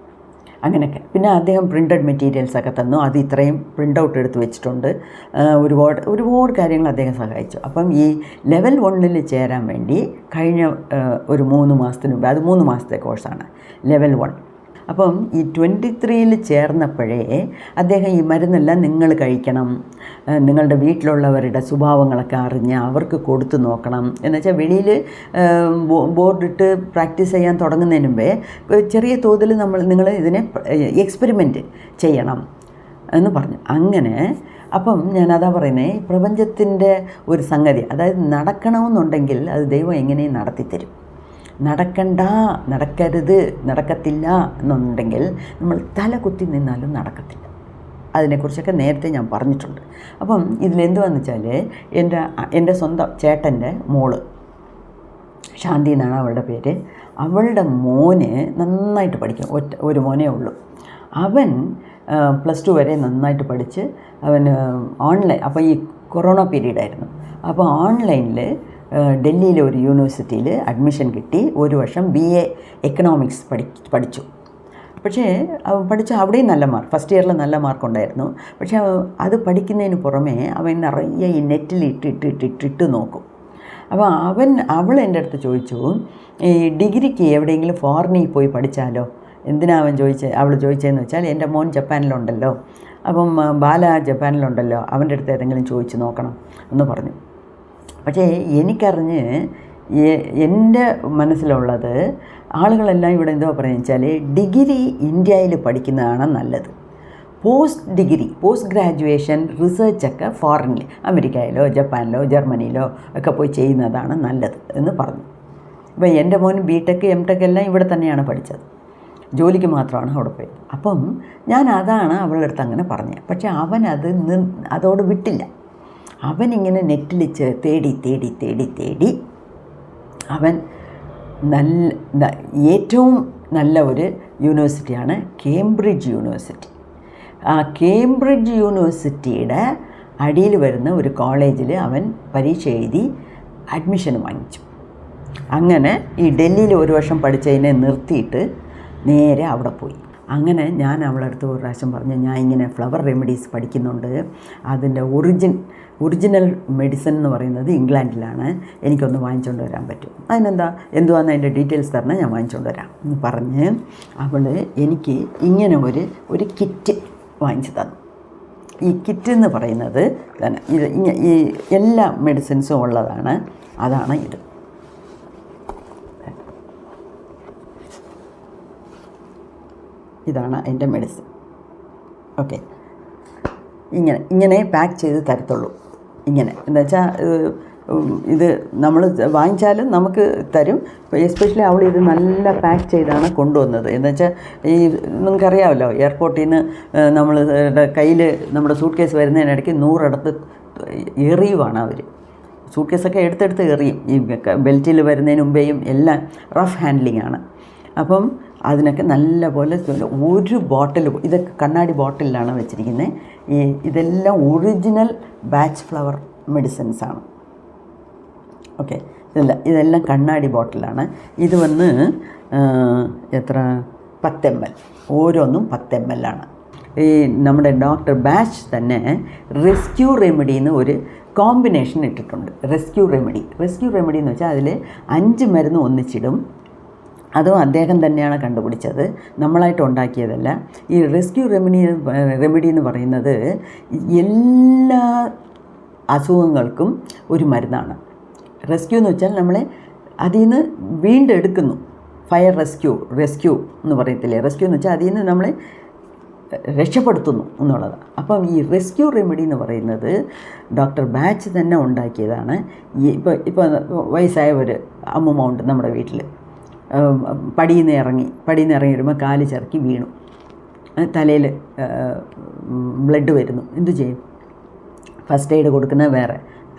അങ്ങനെയൊക്കെ. പിന്നെ അദ്ദേഹം പ്രിൻ്റഡ് മെറ്റീരിയൽസൊക്കെ തന്നു. അത് ഇത്രയും പ്രിൻ്റ് ഔട്ട് എടുത്ത് വെച്ചിട്ടുണ്ട്. ഒരുപാട് കാര്യങ്ങൾ അദ്ദേഹം സഹായിച്ചു. അപ്പം ഈ ലെവൽ 1 ചേരാൻ വേണ്ടി കഴിഞ്ഞ ഒരു 3 മാസത്തിന് മുമ്പ്, അത് 3 മാസത്തെ കോഴ്സാണ് ലെവൽ 1. അപ്പം ഈ 23 ചേർന്നപ്പോഴേ അദ്ദേഹം ഈ മരുന്നെല്ലാം നിങ്ങൾ കഴിക്കണം, നിങ്ങളുടെ വീട്ടിലുള്ളവരുടെ സ്വഭാവങ്ങളൊക്കെ അറിഞ്ഞ് അവർക്ക് കൊടുത്തു നോക്കണം. എന്നുവെച്ചാൽ വെളിയിൽ ബോർഡിട്ട് പ്രാക്ടീസ് ചെയ്യാൻ തുടങ്ങുന്നതിന് മുമ്പേ ചെറിയ തോതിൽ നിങ്ങൾ ഇതിനെ എക്സ്പെരിമെൻറ്റ് ചെയ്യണം എന്ന് പറഞ്ഞു. അങ്ങനെ അപ്പം ഞാനതാ പറയുന്നത്, പ്രപഞ്ചത്തിൻ്റെ ഒരു സംഗതി, അതായത് നടക്കണമെന്നുണ്ടെങ്കിൽ അത് ദൈവം എങ്ങനെയും നടത്തിത്തരും. നടക്കരുത്, നടക്കത്തില്ല എന്നുണ്ടെങ്കിൽ നമ്മൾ തല കുത്തി നിന്നാലും നടക്കത്തില്ല. അതിനെക്കുറിച്ചൊക്കെ നേരത്തെ ഞാൻ പറഞ്ഞിട്ടുണ്ട്. അപ്പം ഇതിലെന്തുവാന്ന് വെച്ചാൽ എൻ്റെ സ്വന്തം ചേട്ടൻ്റെ മോള് ശാന്തി എന്നാണ് അവളുടെ പേര്. അവളുടെ മോന് നന്നായിട്ട് പഠിക്കും. ഒരു മോനേ ഉള്ളൂ. അവൻ +2 വരെ നന്നായിട്ട് പഠിച്ച് അവന് ഓൺലൈൻ, അപ്പോൾ ഈ കൊറോണ പീരീഡായിരുന്നു. അപ്പോൾ ഓൺലൈനിൽ ഡൽഹിയിലെ ഒരു യൂണിവേഴ്സിറ്റിയിൽ അഡ്മിഷൻ കിട്ടി. 1 വർഷം BA എക്കണോമിക്സ് പഠിച്ചു. പക്ഷേ പഠിച്ച അവിടെയും നല്ല മാർക്ക്, ഫസ്റ്റ് ഇയറിൽ നല്ല മാർക്കുണ്ടായിരുന്നു. പക്ഷേ അത് പഠിക്കുന്നതിന് പുറമേ അവൻ നിറയെ ഈ നെറ്റിൽ ഇട്ടിട്ട് നോക്കും. അപ്പോൾ അവൾ എൻ്റെ അടുത്ത് ചോദിച്ചു, ഈ ഡിഗ്രിക്ക് എവിടെയെങ്കിലും ഫോറിനിൽ പോയി പഠിച്ചാലോ? എന്തിനാ അവൾ ചോദിച്ചതെന്ന് വെച്ചാൽ, എൻ്റെ മോൻ ജപ്പാനിലുണ്ടല്ലോ, അപ്പം ബാല ജപ്പാനിലുണ്ടല്ലോ, അവൻ്റെ അടുത്ത് ഏതെങ്കിലും ചോദിച്ച് നോക്കണം എന്ന് പറഞ്ഞു. പക്ഷേ എനിക്കറിഞ്ഞ് എൻ്റെ മനസ്സിലുള്ളത്, ആളുകളെല്ലാം ഇവിടെ എന്തോ പറയുന്നത് വെച്ചാൽ, ഡിഗ്രി ഇന്ത്യയിൽ പഠിക്കുന്നതാണ് നല്ലത്. പോസ്റ്റ് ഗ്രാജുവേഷൻ റിസർച്ചൊക്കെ ഫോറിനിൽ, അമേരിക്കയിലോ ജപ്പാനിലോ ജർമ്മനിയിലോ ഒക്കെ പോയി ചെയ്യുന്നതാണ് നല്ലത് എന്ന് പറഞ്ഞു. അപ്പോൾ എൻ്റെ മോൻ BTech MTech എല്ലാം ഇവിടെ തന്നെയാണ് പഠിച്ചത്. ജോലിക്ക് മാത്രമാണ് അവിടെ പോയത്. അപ്പം അതാണ് അവളുടെ അടുത്ത് അങ്ങനെ പറഞ്ഞത്. പക്ഷേ അതോട് വിട്ടില്ല. അവനിങ്ങനെ നെറ്റിൽ തേടി അവൻ ഏറ്റവും നല്ല ഒരു യൂണിവേഴ്സിറ്റിയാണ് കേംബ്രിഡ്ജ് യൂണിവേഴ്സിറ്റി. ആ കേംബ്രിഡ്ജ് യൂണിവേഴ്സിറ്റിയുടെ അടിയിൽ വരുന്ന ഒരു കോളേജിൽ അവൻ പരീക്ഷ എഴുതി അഡ്മിഷൻ വാങ്ങിച്ചു. അങ്ങനെ ഈ ഡൽഹിയിൽ 1 വർഷം പഠിച്ചതിനെ നിർത്തിയിട്ട് നേരെ അവിടെ പോയി. അങ്ങനെ ഞാൻ അവളുടെ അടുത്ത് ഒരു പ്രാവശ്യം പറഞ്ഞു, ഞാൻ ഇങ്ങനെ ഫ്ലവർ റെമഡീസ് പഠിക്കുന്നുണ്ട്, അതിൻ്റെ ഒറിജിനൽ മെഡിസിൻ എന്ന് പറയുന്നത് ഇംഗ്ലണ്ടിലാണ്, എനിക്കൊന്ന് വാങ്ങിച്ചുകൊണ്ട് വരാൻ പറ്റും? എന്തുവാന്ന് അതിൻ്റെ ഡീറ്റെയിൽസ് തരണം, ഞാൻ വാങ്ങിച്ചുകൊണ്ട് വരാം എന്ന് പറഞ്ഞ് അവൾ എനിക്ക് ഇങ്ങനെ ഒരു കിറ്റ് വാങ്ങിച്ചു തന്നു. ഈ കിറ്റ് എന്ന് പറയുന്നത് ഈ എല്ലാ മെഡിസിൻസും ഉള്ളതാണ്. അതാണ് ഇത്. ഇതാണ് അതിൻ്റെ മെഡിസിൻ. ഓക്കെ, ഇങ്ങനെ പാക്ക് ചെയ്ത് തരത്തുള്ളൂ. ഇങ്ങനെ എന്താ വെച്ചാൽ ഇത് നമ്മൾ വാങ്ങിച്ചാലും നമുക്ക് തരും. എസ്പെഷ്യലി അവൾ ഇത് നല്ല പാക്ക് ചെയ്താണ് കൊണ്ടുവന്നത്. എന്ന് വെച്ചാൽ ഈ നിങ്ങൾക്കറിയാമല്ലോ, എയർപോർട്ടിൽ നിന്ന് നമ്മൾ കയ്യിൽ നമ്മുടെ സൂട്ട് കേസ് വരുന്നതിനിടയ്ക്ക് 100 ഇടത്ത് എറിയുവാണ് അവർ. സൂട്ട് കേസൊക്കെ എടുത്തെടുത്ത് എറിയും. ഈ ബെൽറ്റിൽ വരുന്നതിന് മുമ്പേയും എല്ലാം റഫ് ഹാൻഡ്ലിംഗ് ആണ്. അപ്പം അതിനൊക്കെ നല്ല പോലെ ഒരു ബോട്ടിൽ, ഇതൊക്കെ കണ്ണാടി ബോട്ടിലാണ് വെച്ചിരിക്കുന്നത്. ഇതെല്ലാം ഒറിജിനൽ ബാച്ച് ഫ്ലവർ മെഡിസിൻസാണ്. ഓക്കെ, ഇതെല്ലാം കണ്ണാടി ബോട്ടിലാണ്. ഇത് വന്ന് എത്ര 10 ml, ഓരോന്നും 10 ml ആണ്. ഈ നമ്മുടെ ഡോക്ടർ ബാച്ച് തന്നെ റെസ്ക്യൂ റെമഡിന്ന് ഒരു കോമ്പിനേഷൻ ഇട്ടിട്ടുണ്ട്. റെസ്ക്യൂ റെമഡി എന്ന് വെച്ചാൽ അതിൽ 5 മരുന്ന് ഒന്നിച്ചിടും. അതും അദ്ദേഹം തന്നെയാണ് കണ്ടുപിടിച്ചത്, നമ്മളായിട്ട് ഉണ്ടാക്കിയതല്ല. ഈ റെസ്ക്യൂ റെമഡി എന്ന് പറയുന്നത് എല്ലാ അസുഖങ്ങൾക്കും ഒരു മരുന്നാണ്. റെസ്ക്യൂ എന്ന് വെച്ചാൽ നമ്മളെ അതിൽ നിന്ന് വീണ്ടും എടുക്കുന്നു. ഫയർ റെസ്ക്യൂ എന്ന് പറയത്തില്ലേ, റെസ്ക്യൂ എന്ന് വെച്ചാൽ അതിൽ നിന്ന് നമ്മളെ രക്ഷപ്പെടുത്തുന്നു എന്നുള്ളതാണ്. അപ്പം ഈ റെസ്ക്യൂ റെമഡി എന്ന് പറയുന്നത് ഡോക്ടർ ബാച്ച് തന്നെ ഉണ്ടാക്കിയതാണ്. ഇപ്പോൾ വയസ്സായ ഒരു അമ്മൂമ്മ ഉണ്ട് നമ്മുടെ വീട്ടിൽ. പടിയിൽ നിന്ന് ഇറങ്ങി വരുമ്പോൾ കാല് ചിറക്കി വീണു, തലയിൽ ബ്ലഡ് വരുന്നു. എന്തു ചെയ്യും? ഫസ്റ്റ് എയ്ഡ് കൊടുക്കുന്നത് വേറെ,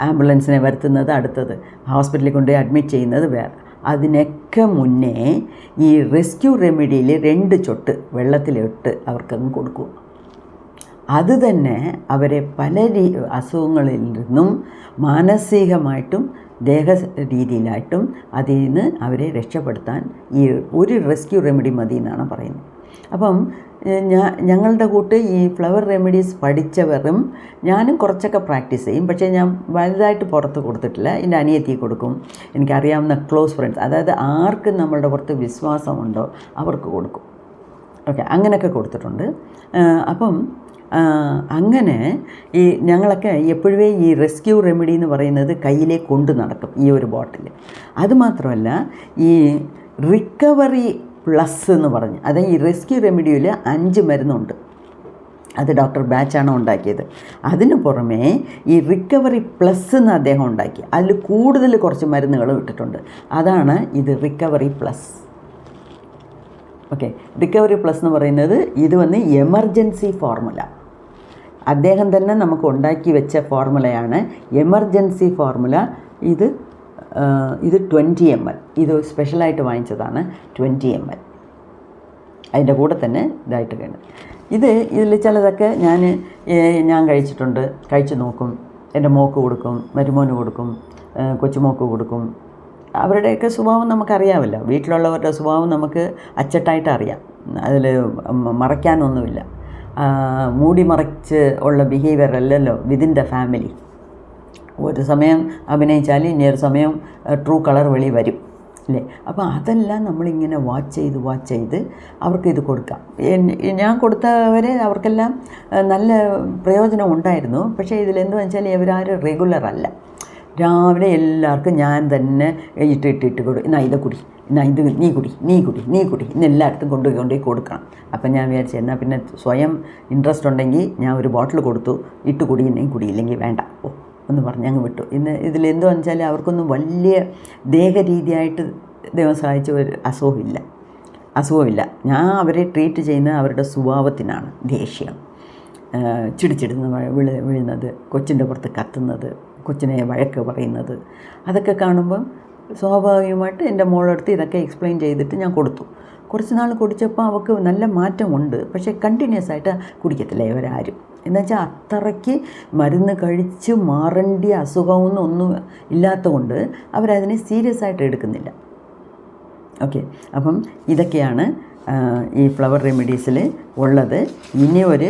ആംബുലൻസിനെ വരുത്തുന്നത് അടുത്തത്, ഹോസ്പിറ്റലിൽ കൊണ്ടുപോയി അഡ്മിറ്റ് ചെയ്യുന്നത് വേറെ. അതിനൊക്കെ മുന്നേ ഈ റെസ്ക്യൂ റെമഡിയിൽ 2 ചൊട്ട് വെള്ളത്തിലിട്ട് അവർക്കങ്ങ് കൊടുക്കും. അത് തന്നെ അവരെ പല അസുഖങ്ങളിൽ നിന്നും മാനസികമായിട്ടും ദേഹരീതിയിലായിട്ടും അതിൽ നിന്ന് അവരെ രക്ഷപ്പെടുത്താൻ ഈ ഒരു റെസ്ക്യൂ റെമഡി മതി എന്നാണ് പറയുന്നത്. അപ്പം ഞങ്ങളുടെ കൂട്ട് ഈ ഫ്ലവർ റെമഡീസ് പഠിച്ചവരും ഞാനും കുറച്ചൊക്കെ പ്രാക്ടീസ് ചെയ്യും. പക്ഷേ ഞാൻ വലുതായിട്ട് പുറത്ത് കൊടുത്തിട്ടില്ല. എൻ്റെ അനിയത്തി കൊടുക്കും, എനിക്കറിയാവുന്ന ക്ലോസ് ഫ്രണ്ട്സ്, അതായത് ആർക്കും നമ്മളുടെ പുറത്ത് വിശ്വാസമുണ്ടോ അവർക്ക് കൊടുക്കും. ഓക്കെ, അങ്ങനെയൊക്കെ കൊടുത്തിട്ടുണ്ട്. അപ്പം അങ്ങനെ ഈ ഞങ്ങളൊക്കെ എപ്പോഴേ ഈ റെസ്ക്യൂ റെമഡി എന്ന് പറയുന്നത് കയ്യിലേ കൊണ്ട് നടക്കും, ഈ ഒരു ബോട്ടിൽ. അതുമാത്രമല്ല ഈ റിക്കവറി പ്ലസ് എന്ന് പറഞ്ഞ്, അതായത് ഈ റെസ്ക്യൂ റെമഡിയിൽ 5 മരുന്നുണ്ട്. അത് ഡോക്ടർ ബാച്ചാണ് ഉണ്ടാക്കിയത്. അതിന് പുറമേ ഈ റിക്കവറി പ്ലസ് എന്ന് അദ്ദേഹം ഉണ്ടാക്കി. അതിൽ കൂടുതൽ കുറച്ച് മരുന്നുകളും ഇട്ടിട്ടുണ്ട്. അതാണ് ഇത് recovery plus. Okay, recovery plus എന്ന് പറയുന്നത് ഇത് വന്ന് എമർജൻസി ഫോർമുല. അദ്ദേഹം തന്നെ നമുക്ക് ഉണ്ടാക്കി വെച്ച ഫോർമുലയാണ് എമർജൻസി ഫോർമുല. ഇത് 20 ml. ഇത് സ്പെഷ്യലായിട്ട് വാങ്ങിച്ചതാണ് 20 ml. അതിൻ്റെ കൂടെ തന്നെ ഇതായിട്ട് വേണം. ഇതിൽ ചിലതൊക്കെ ഞാൻ കഴിച്ചിട്ടുണ്ട്, കഴിച്ച് നോക്കും. എൻ്റെ മോക്ക് കൊടുക്കും, മരുമോന് കൊടുക്കും, കൊച്ചുമോക്ക് കൊടുക്കും. അവരുടെയൊക്കെ സ്വഭാവം നമുക്കറിയാമല്ലോ, വീട്ടിലുള്ളവരുടെ സ്വഭാവം നമുക്ക് അച്ചട്ടായിട്ട് അറിയാം. അതിൽ മറയ്ക്കാനൊന്നുമില്ല. മൂടി മറച്ച് ഉള്ള ബിഹേവിയർ അല്ലല്ലോ വിതിൻ ദ ഫാമിലി. ഒരു സമയം അഭിനയിച്ചാൽ ഇനി ഒരു സമയം ട്രൂ കളർ വെളി വരും അല്ലേ. അപ്പോൾ അതെല്ലാം നമ്മളിങ്ങനെ വാച്ച് ചെയ്ത് അവർക്ക് ഇത് കൊടുക്കാം. ഞാൻ കൊടുത്തവരെ അവർക്കെല്ലാം നല്ല പ്രയോജനം ഉണ്ടായിരുന്നു. പക്ഷേ ഇതിലെന്തെന്ന് വെച്ചാൽ ഇവരാരും റെഗുലർ അല്ല. രാവിലെ എല്ലാവർക്കും ഞാൻ തന്നെ ഇട്ട് കൊടുക്കും. എന്നാ ഇത് കുടി, എന്നാ ഇത് നീ കുടി ഇന്ന് എല്ലായിടത്തും കൊണ്ടുപോയി കൊടുക്കണം. അപ്പം ഞാൻ വിചാരിച്ചു എന്നാൽ പിന്നെ സ്വയം ഇൻട്രസ്റ്റ് ഉണ്ടെങ്കിൽ ഞാൻ ഒരു ബോട്ടിൽ കൊടുത്തു, ഇട്ട് കുടിയുന്നെങ്കിൽ കുടിയില്ലെങ്കിൽ വേണ്ട എന്ന് പറഞ്ഞ് അങ്ങ് വിട്ടു. ഇതിലെന്തെന്ന് വെച്ചാൽ അവർക്കൊന്നും വലിയ ദേഹരീതിയായിട്ട് ദൈവം സഹായിച്ച ഒരു അസുഖമില്ല. ഞാൻ അവരെ ട്രീറ്റ് ചെയ്യുന്നത് അവരുടെ സ്വഭാവത്തിനാണ്. ദേഷ്യം, ചിടിച്ചിടുന്ന വീഴുന്നത്, കൊച്ചിൻ്റെ പുറത്ത് കത്തുന്നത്, കൊച്ചിനെ വഴക്ക് പറയുന്നത്, അതൊക്കെ കാണുമ്പം സ്വാഭാവികമായിട്ട് എൻ്റെ മോളെടുത്ത് ഇതൊക്കെ എക്സ്പ്ലെയിൻ ചെയ്തിട്ട് ഞാൻ കൊടുത്തു. കുറച്ച് നാൾ കുടിച്ചപ്പോൾ അവൾക്ക് നല്ല മാറ്റമുണ്ട്. പക്ഷേ കണ്ടിന്യൂസ് ആയിട്ട് കുടിക്കത്തില്ല ഇവരാരും. എന്നുവെച്ചാൽ അത്രയ്ക്ക് മരുന്ന് കഴിച്ച് മാറേണ്ട അസുഖമൊന്നും ഇല്ലാത്തതുകൊണ്ട് അവരതിനെ സീരിയസ് ആയിട്ട് എടുക്കുന്നില്ല. ഓക്കെ, അപ്പം ഇതൊക്കെയാണ് ഈ ഫ്ലവർ റെമഡീസിൽ ഉള്ളത്. ഇനി ഒരു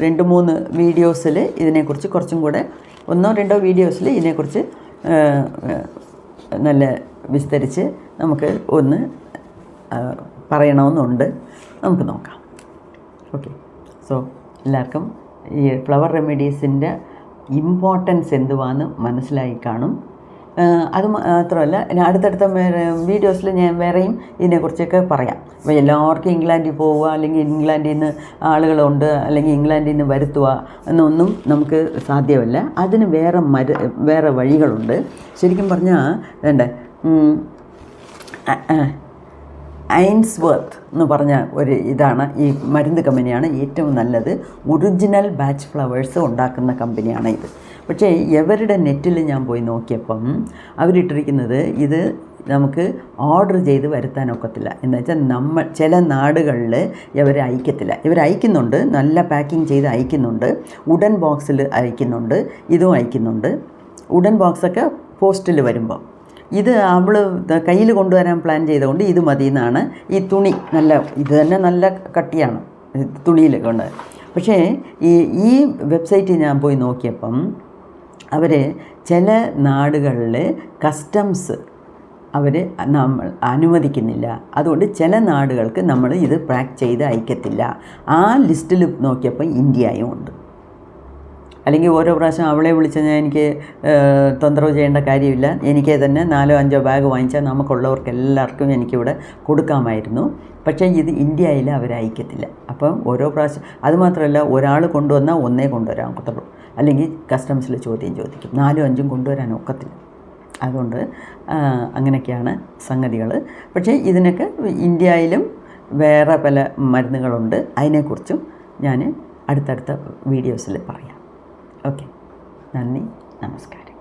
2-3 വീഡിയോസിൽ ഇതിനെക്കുറിച്ച് കുറച്ചും കൂടെ 1-2 വീഡിയോസിൽ ഇതിനെക്കുറിച്ച് നല്ല വിസ്തരിച്ച് നമുക്ക് ഒന്ന് പറയണമെന്നുണ്ട്. നമുക്ക് നോക്കാം. ഓക്കെ, സോ എല്ലാവർക്കും ഈ ഫ്ലവർ റെമഡീസിൻ്റെ ഇമ്പോർട്ടൻസ് എന്തുവാന്ന് മനസ്സിലായി കാണും. അത് മാത്രമല്ല അടുത്തടുത്ത വീഡിയോസിൽ ഞാൻ വേറെയും ഇതിനെക്കുറിച്ചൊക്കെ പറയാം. അപ്പോൾ എല്ലാവർക്കും ഇംഗ്ലണ്ടിൽ പോവുക, അല്ലെങ്കിൽ ഇംഗ്ലണ്ടിൽ നിന്ന് ആളുകളുണ്ട്, അല്ലെങ്കിൽ ഇംഗ്ലണ്ടിൽ നിന്ന് വരുത്തുക എന്നൊന്നും നമുക്ക് സാധ്യമല്ല. അതിന് വേറെ വഴികളുണ്ട്. ശരിക്കും പറഞ്ഞാൽ വേണ്ടേ, ഐൻസ്വർത്ത് എന്ന് പറഞ്ഞ ഒരു ഇതാണ്, ഈ മരുന്ന് കമ്പനിയാണ് ഏറ്റവും നല്ലത്. ഒറിജിനൽ ബാച്ച് ഫ്ലവേഴ്സ് ഉണ്ടാക്കുന്ന കമ്പനിയാണ് ഇത്. പക്ഷേ ഇവരുടെ നെറ്റിൽ ഞാൻ പോയി നോക്കിയപ്പം അവരിട്ടിരിക്കുന്നത് ഇത് നമുക്ക് ഓർഡർ ചെയ്ത് വരുത്താനൊക്കത്തില്ല. എന്ന് വെച്ചാൽ ചില നാടുകളിൽ ഇവർ അയക്കത്തില്ല. ഇവർ അയക്കുന്നുണ്ട്, നല്ല പാക്കിങ് ചെയ്ത് അയക്കുന്നുണ്ട്, വുഡൻ ബോക്സിൽ അയക്കുന്നുണ്ട്, ഇതും അയക്കുന്നുണ്ട്. വുഡൻ ബോക്സൊക്കെ പോസ്റ്റിൽ വരുമ്പോൾ ഇത് അവൾ കയ്യിൽ കൊണ്ടുവരാൻ പ്ലാൻ ചെയ്തുകൊണ്ട് ഇത് മതി എന്നാണ്. ഈ തുണി ഇത് തന്നെ നല്ല കട്ടിയാണ് തുണിയിൽ കൊണ്ട്. പക്ഷേ ഈ വെബ്സൈറ്റിൽ ഞാൻ പോയി നോക്കിയപ്പം അവർ ചില നാടുകളിൽ കസ്റ്റംസ് നമ്മൾ അനുവദിക്കുന്നില്ല. അതുകൊണ്ട് ചില നാടുകൾക്ക് നമ്മൾ ഇത് പാക്ക് ചെയ്ത് അയക്കത്തില്ല. ആ ലിസ്റ്റിൽ നോക്കിയപ്പോൾ ഇന്ത്യയും ഉണ്ട്. അല്ലെങ്കിൽ ഓരോ പ്രാവശ്യം അവളെ വിളിച്ചാൽ എനിക്ക് തൊന്തരവ് ചെയ്യേണ്ട കാര്യമില്ല. എനിക്ക് തന്നെ 4-5 ബാഗ് വാങ്ങിച്ചാൽ നമുക്കുള്ളവർക്ക് എല്ലാവർക്കും എനിക്കിവിടെ കൊടുക്കാമായിരുന്നു. പക്ഷേ ഇത് ഇന്ത്യയിൽ അവർ അയക്കത്തില്ല. അപ്പം ഓരോ പ്രാവശ്യം അതുമാത്രമല്ല, ഒരാൾ കൊണ്ടുവന്നാൽ ഒന്നേ കൊണ്ടുവരാൻ ഒക്കത്തുള്ളൂ, അല്ലെങ്കിൽ കസ്റ്റംസിൽ ചോദ്യം ചോദിക്കും. 4-5 കൊണ്ടുവരാൻ ഒക്കത്തില്ല. അതുകൊണ്ട് അങ്ങനെയൊക്കെയാണ് സംഗതികൾ. പക്ഷേ ഇതിനൊക്കെ ഇന്ത്യയിലും വേറെ പല മരുന്നുകളുണ്ട്. അതിനെക്കുറിച്ചും ഞാൻ അടുത്തടുത്ത വീഡിയോസിൽ പറയാം. ഓക്കെ, നന്ദി, നമസ്കാരം.